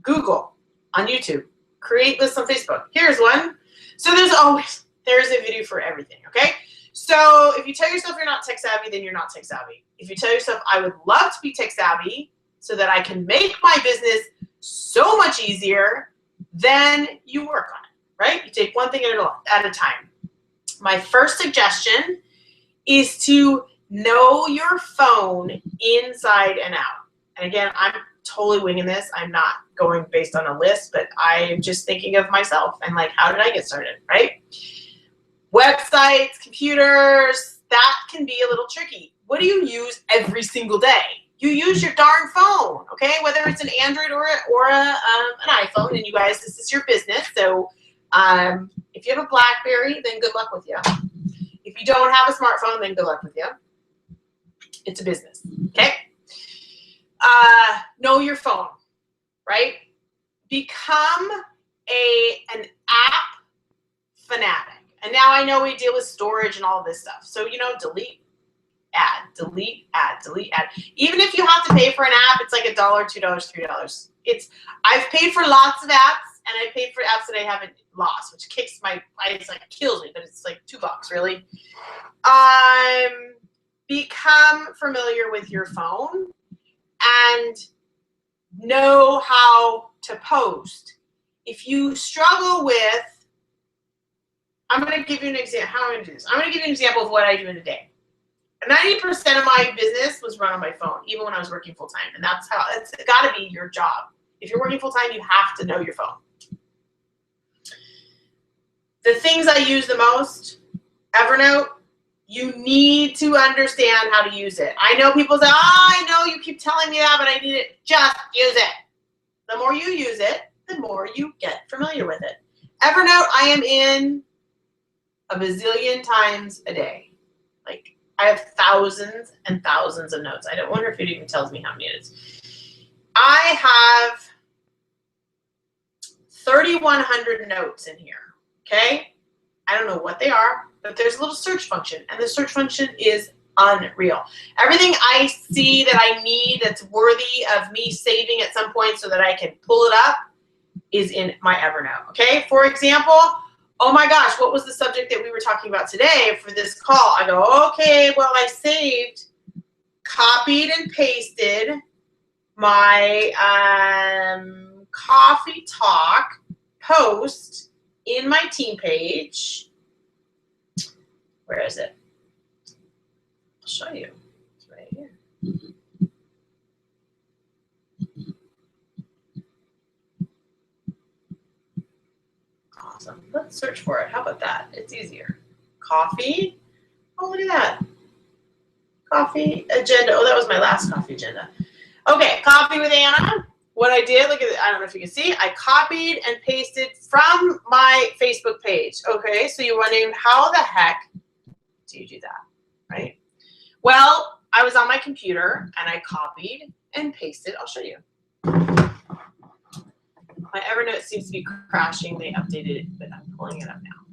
Google on YouTube, create lists on Facebook. Here's one. So there's a video for everything, okay? So if you tell yourself you're not tech savvy, then you're not tech savvy. If you tell yourself I would love to be tech savvy so that I can make my business so much easier, then you work on it, right? You take one thing at a time. My first suggestion is to know your phone inside and out. And again, I'm totally winging this. I'm not going based on a list, but I'm just thinking of myself and like, how did I get started, right? Websites, computers, that can be a little tricky. What do you use every single day? You use your darn phone, okay? Whether it's an Android or an iPhone, and you guys, this is your business. So if you have a BlackBerry, then good luck with you. If you don't have a smartphone, then good luck with you. It's a business, okay? Know your phone, right? Become an app fanatic. And now I know we deal with storage and all of this stuff. So, delete ad, delete ad, delete ad. Even if you have to pay for an app, it's like $1, $2, $3. I've paid for lots of apps, and I paid for apps that I haven't lost, which kills me, but it's like $2, really. Become familiar with your phone and know how to post. If you struggle with, I'm going to give you an example. How am I going to do this? I'm going to give you an example of what I do in a day. 90% of my business was run on my phone, even when I was working full time. And that's how it's got to be your job. If you're working full time, you have to know your phone. The things I use the most: Evernote, You need to understand how to use it. I know people say, oh, I know you keep telling me that, but I need it. Just use it. The more you use it, the more you get familiar with it. Evernote, I am in a bazillion times a day. Like, I have thousands and thousands of notes. I don't wonder if it even tells me how many it is. I have 3,100 notes in here, okay? I don't know what they are, but there's a little search function, and the search function is unreal. Everything I see that I need that's worthy of me saving at some point so that I can pull it up is in my Evernote, okay? For example, oh my gosh, what was the subject that we were talking about today for this call? I go, okay, well, I saved, copied and pasted my coffee talk post in my team page. Where is it? I'll show you. It's right here. Awesome. Let's search for it. How about that? It's easier. Coffee. Oh, look at that. Coffee agenda. Oh, that was my last coffee agenda. Okay, Coffee with Anna. What I did, look at it, I don't know if you can see, I copied and pasted from my Facebook page. Okay, so you're wondering, how the heck do you do that, right? Well, I was on my computer and I copied and pasted. I'll show you. My Evernote seems to be crashing. They updated it, but I'm pulling it up now.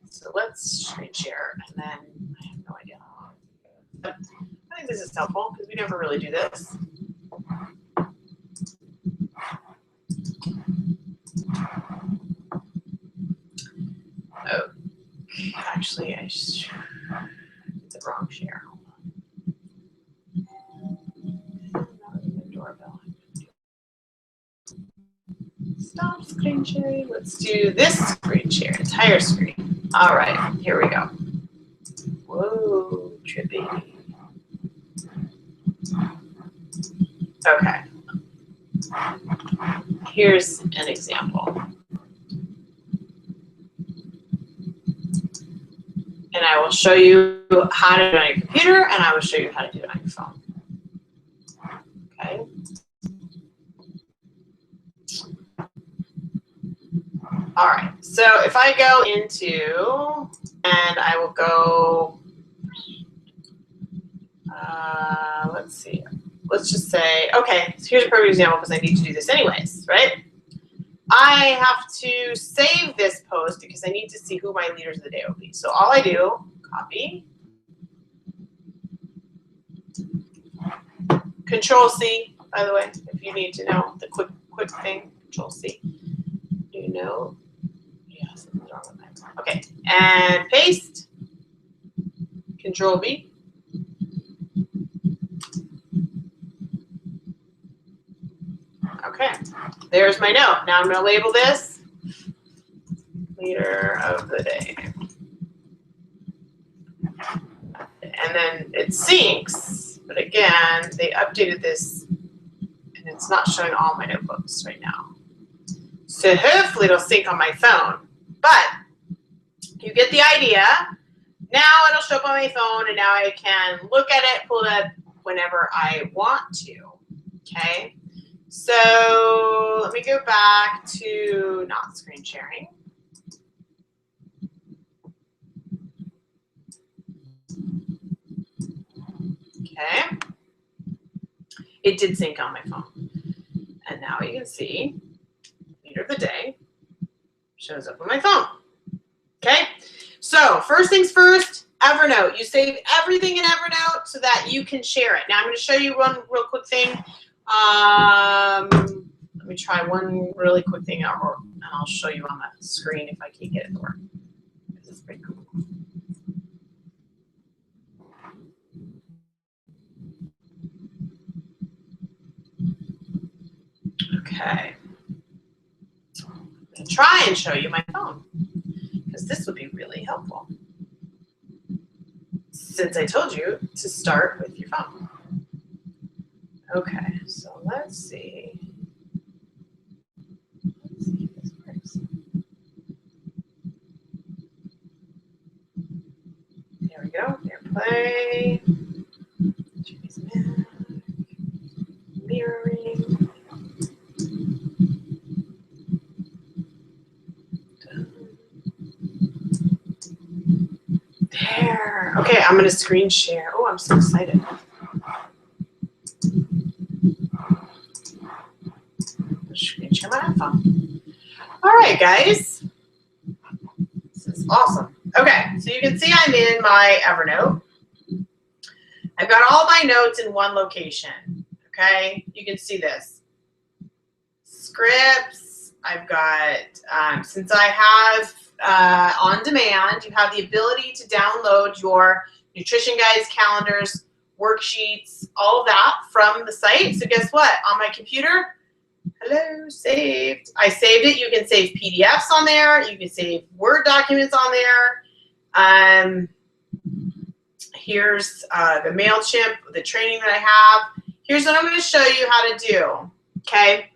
So let's screen share, and then I have no idea. But I think this is helpful because we never really do this. Oh, actually, I just did the wrong share. Hold on. The doorbell. Stop screen sharing. Let's do this screen share, entire screen. All right, here we go. Whoa, trippy. Okay. Here's an example. And I will show you how to do it on your computer, and I will show you how to do it on your phone. Okay. All right. So if I go into, and I will go, let's see. Let's just say, okay, so here's a perfect example because I need to do this anyways, right? I have to save this post because I need to see who my leaders of the day will be. So all I do, copy, Control C, by the way, if you need to know the quick thing, Control C. Do you know? Yeah, something's wrong with that. Okay, and paste, Control V. Okay, there's my note. Now I'm going to label this leader of the day. And then it syncs, but again, they updated this and it's not showing all my notebooks right now. So hopefully it'll sync on my phone, but you get the idea. Now it'll show up on my phone and now I can look at it, pull it up whenever I want to, okay? So let me go back to not screen sharing. Okay. It did sync on my phone. And now you can see leader of the day shows up on my phone. Okay. So first things first, Evernote. You save everything in Evernote so that you can share it. Now I'm going to show you one real quick thing. Let me try one really quick thing and I'll show you on the screen if I can get it to work. This is pretty cool. Okay. I'm going to try and show you my phone because this would be really helpful since I told you to start with your phone. Okay, so let's see. Let's see if this works. There we go. play. Mirroring. There. Okay, I'm going to screen share. Oh, I'm so excited. Screen share my iPhone. All right, guys. This is awesome. Okay, so you can see I'm in my Evernote. I've got all my notes in one location. Okay, you can see this. Scripts. I've got, since I have on demand, you have the ability to download your nutrition guides, calendars, worksheets, all of that from the site. So guess what? On my computer, hello, saved. I saved it. You can save PDFs on there. You can save Word documents on there. Here's the MailChimp, the training that I have. Here's what I'm going to show you how to do. Okay.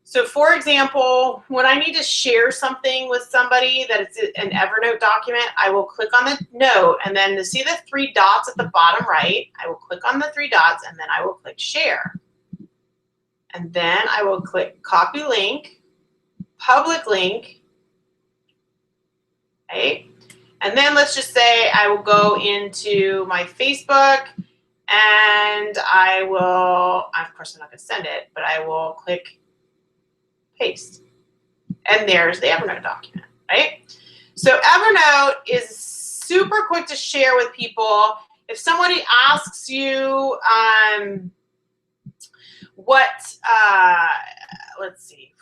So for example, when I need to share something with somebody that it's an Evernote document, I will click on the note, and then to see the 3 dots at the bottom right, I will click on the 3 dots, and then I will click share. And then I will click copy link, public link, right? And then let's just say I will go into my Facebook, and I will, of course I'm not going to send it, but I will click paste. And there's the Evernote document, right? So Evernote is super quick to share with people. If somebody asks you let's see,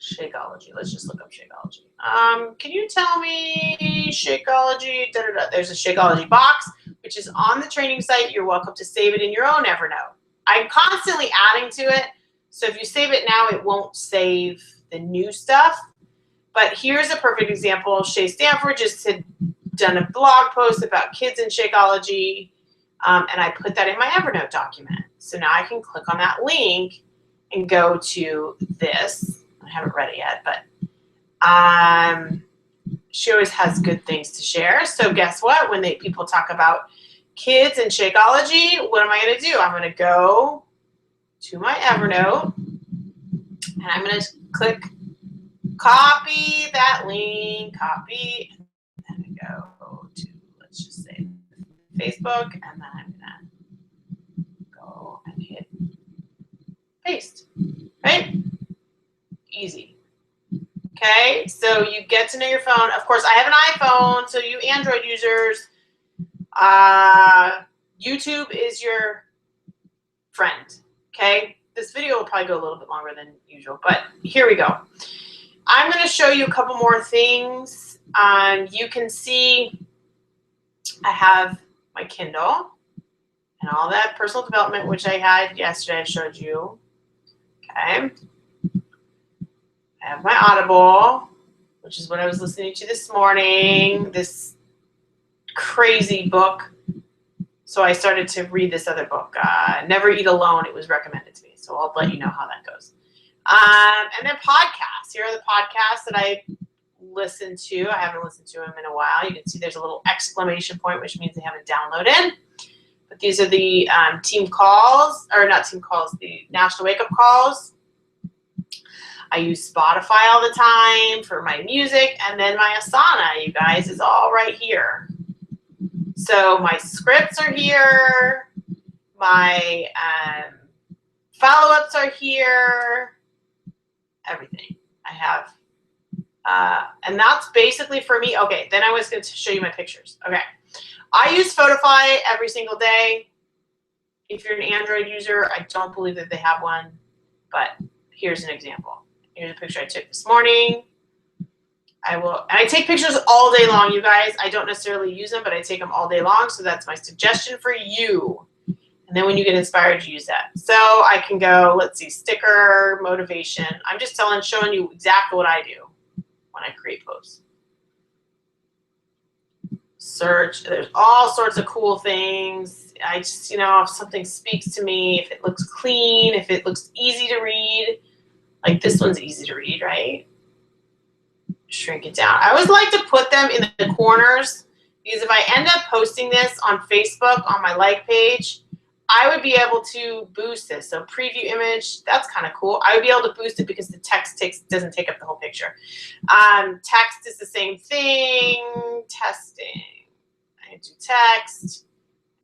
Shakeology. Let's just look up Shakeology. Can you tell me Shakeology? Da, da, da. There's a Shakeology box, which is on the training site. You're welcome to save it in your own Evernote. I'm constantly adding to it, so if you save it now, it won't save the new stuff. But here's a perfect example. Shay Stanford just had done a blog post about kids in Shakeology, and I put that in my Evernote document. So now I can click on that link and go to this. I haven't read it yet, but she always has good things to share. So guess what? When people talk about kids and Shakeology, what am I going to do? I'm going to go to my Evernote, and I'm going to click copy that link, copy, and then go to, let's just say, Facebook, and then I'm going to go and hit paste, right? Easy. Okay, so you get to know your phone. Of course, I have an iPhone, so you Android users, YouTube is your friend, okay? This video will probably go a little bit longer than usual, but here we go. I'm going to show you a couple more things. You can see I have my Kindle and all that personal development, which I had yesterday, I showed you, okay? I have my Audible, which is what I was listening to this morning, this crazy book. So I started to read this other book, Never Eat Alone. It was recommended to me, so I'll let you know how that goes. And then podcasts. Here are the podcasts that I listen to. I haven't listened to them in a while. You can see there's a little exclamation point, which means they haven't downloaded. But these are the team calls, or not team calls, the National Wake Up Calls. I use Spotify all the time for my music, and then my Asana, you guys, is all right here. So my scripts are here, my follow-ups are here, everything I have. And that's basically for me. Okay, then I was going to show you my pictures. Okay, I use Photify every single day. If you're an Android user, I don't believe that they have one, but here's an example. Here's a picture I took this morning. And I take pictures all day long, you guys. I don't necessarily use them, but I take them all day long, so that's my suggestion for you. And then when you get inspired, you use that. So I can go, let's see, sticker, motivation. I'm just showing you exactly what I do when I create posts. Search, there's all sorts of cool things. I just, if something speaks to me, if it looks clean, if it looks easy to read, like this one's easy to read, right? shrink it down. I always like to put them in the corners because if I end up posting this on Facebook on my like page, I would be able to boost this. So preview image, that's kind of cool. I would be able to boost it because the text doesn't take up the whole picture. Text is the same thing. Testing. I do text.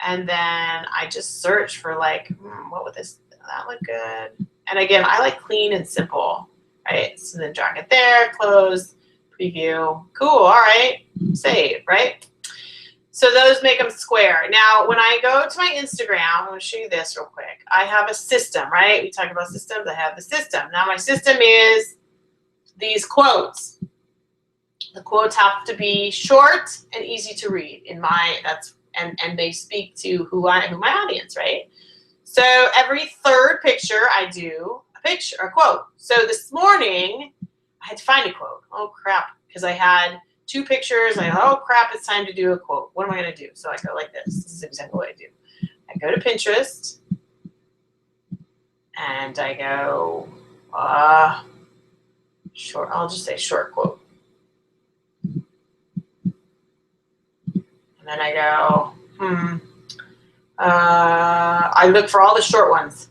And then I just search for like, what would that look good? And again, I like clean and simple, right? So then drag it there, close, preview. Cool, all right, save, right? So those make them square. Now, when I go to my Instagram, I'm going to show you this real quick. I have a system, right? We talk about systems. I have the system. Now, my system is these quotes. The quotes have to be short and easy to read. And they speak to who my audience, right? So every third picture, I do a quote. So this morning, I had to find a quote. Oh crap, because I had 2 pictures. Oh crap, it's time to do a quote. What am I going to do? So I go like this. This is exactly what I do. I go to Pinterest and I go short. I'll just say short quote. And then I go, I look for all the short ones.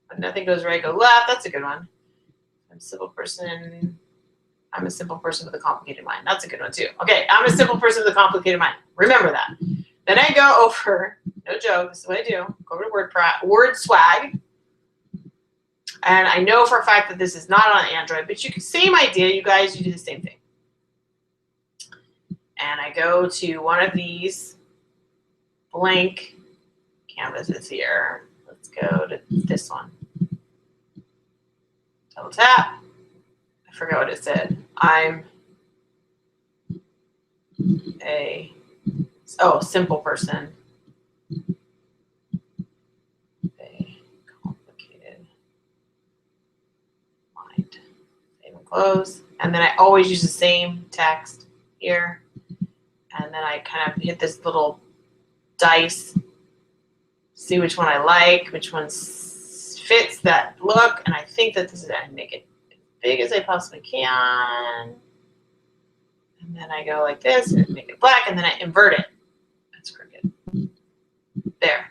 But nothing goes right, go left. That's a good one. I'm a simple person with a complicated mind. That's a good one too. Okay, I'm a simple person with a complicated mind. Remember that. Then I go over, no joke, this is what I do. Go over to Word Swag. And I know for a fact that this is not on Android, but same idea, you guys, you do the same thing. And I go to one of these blank canvases here. Let's go to this one. Double tap. I forgot what it said. I'm a simple person. A complicated mind. Save and close. And then I always use the same text here. And then I kind of hit this little dice, see which one I like, which one fits that look. And I think that this is, I make it as big as I possibly can. And then I go like this and make it black, and then I invert it. That's crooked. There.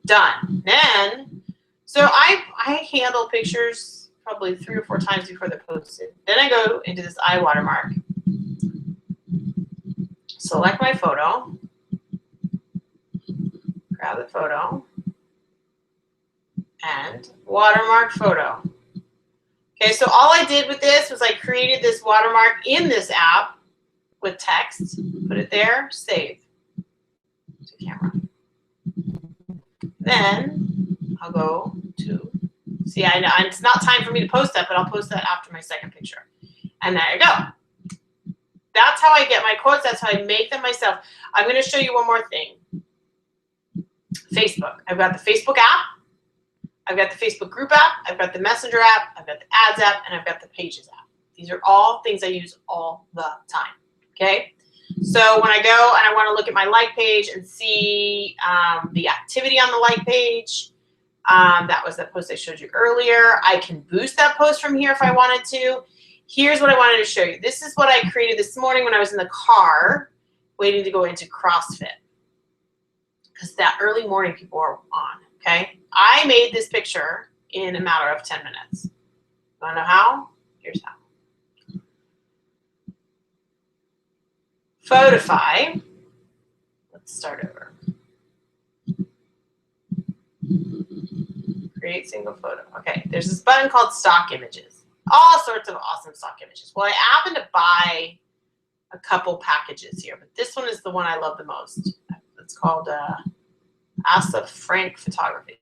Done. Then, so I handle pictures probably 3 or 4 times before they're posted. Then I go into this eye watermark. Select my photo, grab the photo, and watermark photo. Okay, so all I did with this was I created this watermark in this app with text, put it there, save to camera. Then I'll go to, see, it's not time for me to post that, but I'll post that after my second picture. And there you go. That's how I get my quotes. That's how I make them myself. I'm going to show you one more thing. Facebook. I've got the Facebook app. I've got the Facebook group app. I've got the Messenger app. I've got the Ads app. And I've got the Pages app. These are all things I use all the time. Okay? So when I go and I want to look at my like page and see the activity on the like page, that was the post I showed you earlier. I can boost that post from here if I wanted to. Here's what I wanted to show you. This is what I created this morning when I was in the car waiting to go into CrossFit. Because that early morning people are on, okay? I made this picture in a matter of 10 minutes. You want to know how? Here's how. Photify. Let's start over. Create single photo. Okay, there's this button called Stock Images. All sorts of awesome stock images. Well, I happen to buy a couple packages here, but this one is the one I love the most. It's called Asa Frank Photography.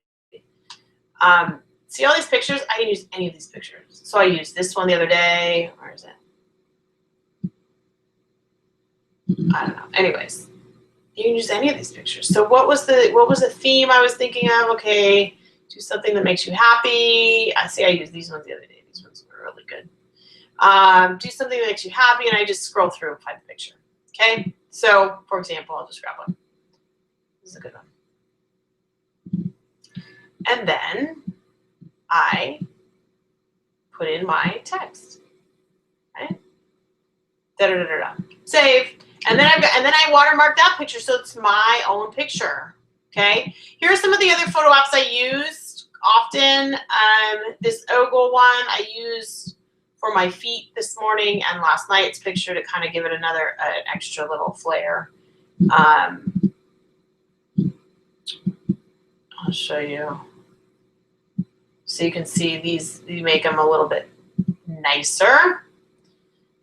See all these pictures? I can use any of these pictures. So I used this one the other day. Where is it? I don't know. Anyways, you can use any of these pictures. So what was the theme I was thinking of? Okay, do something that makes you happy. I used these ones the other day. These ones were really good. Do something that makes you happy, and I just scroll through and find the picture. Okay? So, for example, I'll just grab one. This is a good one. And then I put in my text. Okay? Save. And then I watermark that picture so it's my own picture. Okay. Here are some of the other photo apps I used often. This Ogle one I used for my feet this morning and last night's picture to kind of give it an extra little flair. I'll show you. So you can see these, you make them a little bit nicer.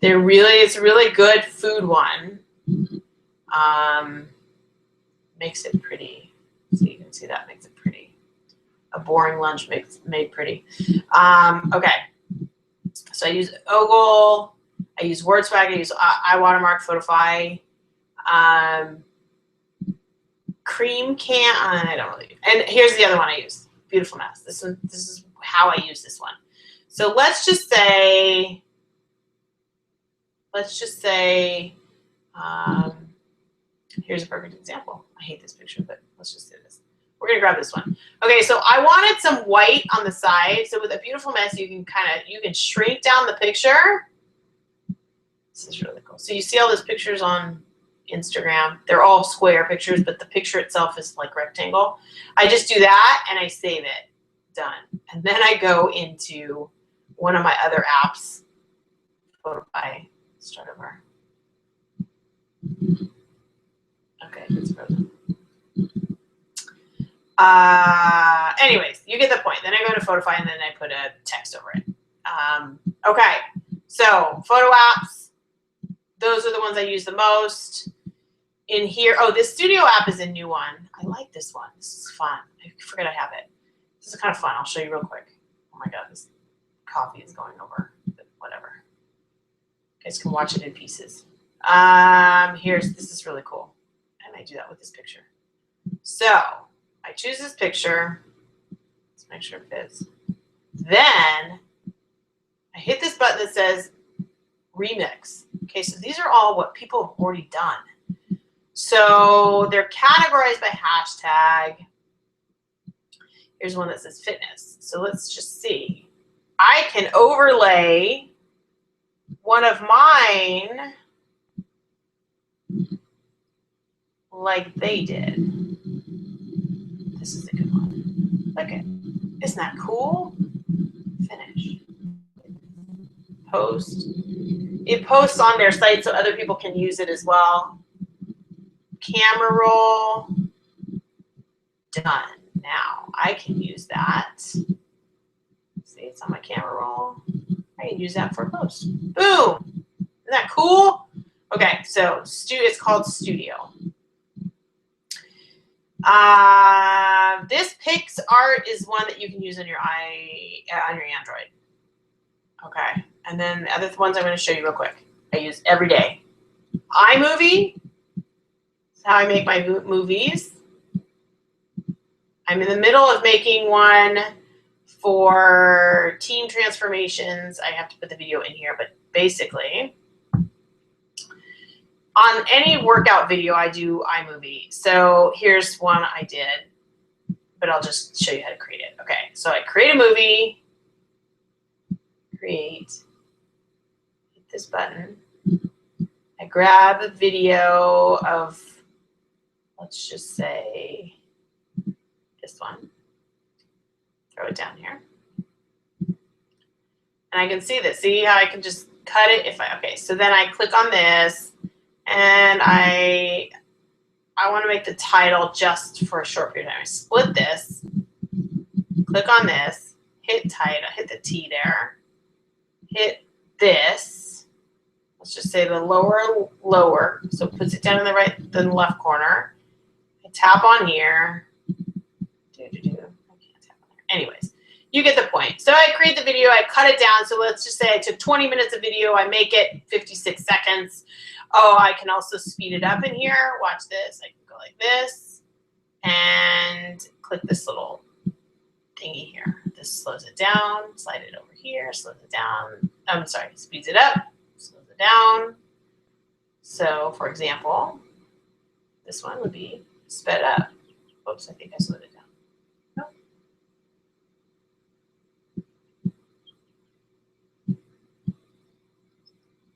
It's a really good food one. Makes it pretty. So you can see that makes it pretty. A boring lunch made pretty. Okay. So I use Ogle. I use WordSwag. I use iWatermark, Photify. Cream Can. I don't really. And here's the other one I use. Beautiful Mess. This is how I use this one. So let's just say. Here's a perfect example. I hate this picture, but let's just do this. We're gonna grab this one. Okay, so I wanted some white on the side. So with a Beautiful Mess, you can shrink down the picture. This is really cool. So you see all those pictures on Instagram. They're all square pictures, but the picture itself is like rectangle. I just do that and I save it. Done. And then I go into one of my other apps. Photify. Start over. Okay, it's frozen. Anyways, you get the point. Then I go to Photify and then I put a text over it. Okay, so photo apps. Those are the ones I use the most. In here, oh, this Studio app is a new one. I like this one. This is fun. I forget I have it. This is kind of fun. I'll show you real quick. Oh my God, this coffee is going over. But whatever. You guys can watch it in pieces. This is really cool. And I do that with this picture. So I choose this picture. Let's make sure it fits. Then I hit this button that says remix. Okay, so these are all what people have already done. So they're categorized by hashtag. Here's one that says fitness. So let's just see. I can overlay one of mine like they did. This is a good one. Look at, isn't that cool? Finish. Post. It posts on their site so other people can use it as well. Camera roll. Done. Now I can use that. See, it's on my camera roll. I can use that for a post. Boom. Isn't that cool? Okay, so it's called Studio. This PixArt is one that you can use on your Android. Okay, and then the other ones I'm going to show you real quick. I use every day. iMovie. That's how I make my movies. I'm in the middle of making one for team transformations. I have to put the video in here, but basically, on any workout video, I do iMovie. So here's one I did, but I'll just show you how to create it. Okay, so I create a movie, hit this button. I grab a video of, let's just say, this one. Throw it down here. And I can see this. See how I can just cut it if okay, so then I click on this and I want to make the title just for a short period of time. I split this, click on this, hit title, hit the T there, hit this. Let's just say the lower, so it puts it down in the left corner. I tap on here. I can't tap on there. Anyways, you get the point. So I create the video, I cut it down. So let's just say I took 20 minutes of video, I make it 56 seconds. Oh, I can also speed it up in here. Watch this. I can go like this and click this little thingy here. This slows it down, slide it over here, slows it down. I'm sorry, speeds it up, slows it down. So for example, this one would be sped up. Oops, I think I slowed it down. Nope.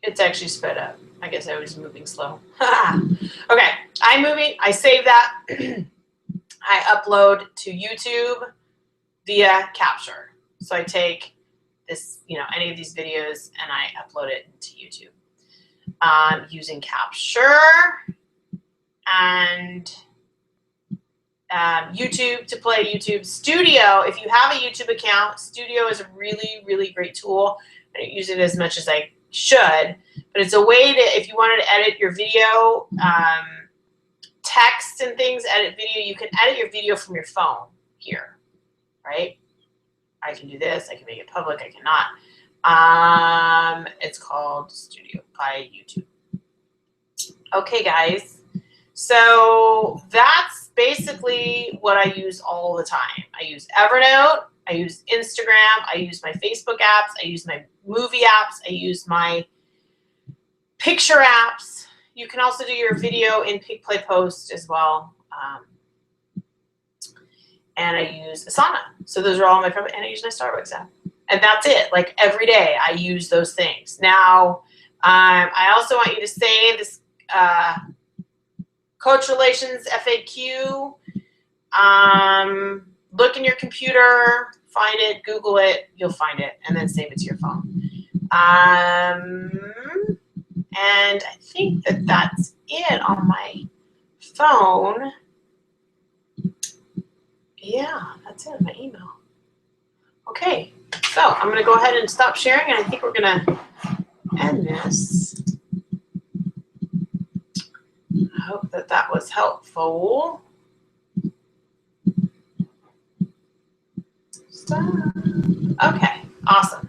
It's actually sped up. I guess I was moving slow. Okay, iMovie, I save that. I upload to YouTube via Capture. So I take this, any of these videos and I upload it to YouTube using Capture and YouTube to play YouTube. Studio, if you have a YouTube account, Studio is a really, really great tool. I don't use it as much as I should, but it's a way to, if you wanted to edit your video, text and things, edit video, you can edit your video from your phone here, right? I can do this, I can make it public, I cannot. It's called Studio by YouTube. Okay, guys. So that's basically what I use all the time. I use Evernote, I use Instagram, I use my Facebook apps, I use my movie apps, I use my picture apps. You can also do your video in Pick, Play, Post as well. And I use Asana. So those are all my favorite, and I use my Starbucks app. And that's it. Like every day I use those things. Now, I also want you to save this Coach Relations FAQ. Look in your computer, find it, Google it, you'll find it, and then save it to your phone. And I think that that's it on my phone. Yeah, that's it, my email. Okay, so I'm going to go ahead and stop sharing, and I think we're going to end this. I hope that that was helpful. Okay, awesome.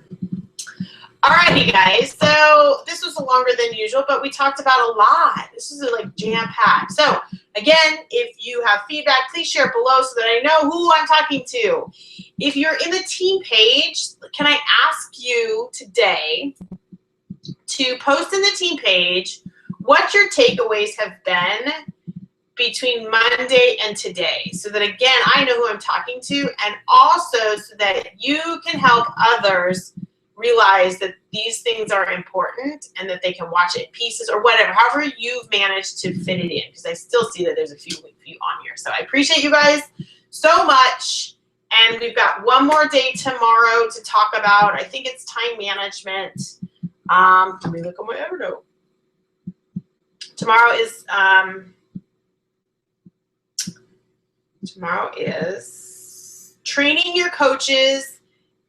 All right, you guys. So this was longer than usual, but we talked about a lot. This is like jam-packed. So again, if you have feedback, please share it below so that I know who I'm talking to. If you're in the team page, can I ask you today to post in the team page what your takeaways have been between Monday and today, so that again, I know who I'm talking to, and also so that you can help others realize that these things are important and that they can watch it in pieces or whatever, however you've managed to fit it in, because I still see that there's a few on here. So I appreciate you guys so much. And we've got one more day tomorrow to talk about. I think it's time management. Let me look on my Evernote. Tomorrow is training your coaches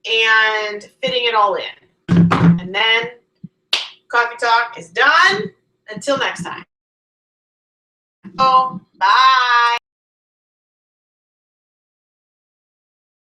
and fitting it all in. And then Coffee Talk is done. Until next time. Oh, bye.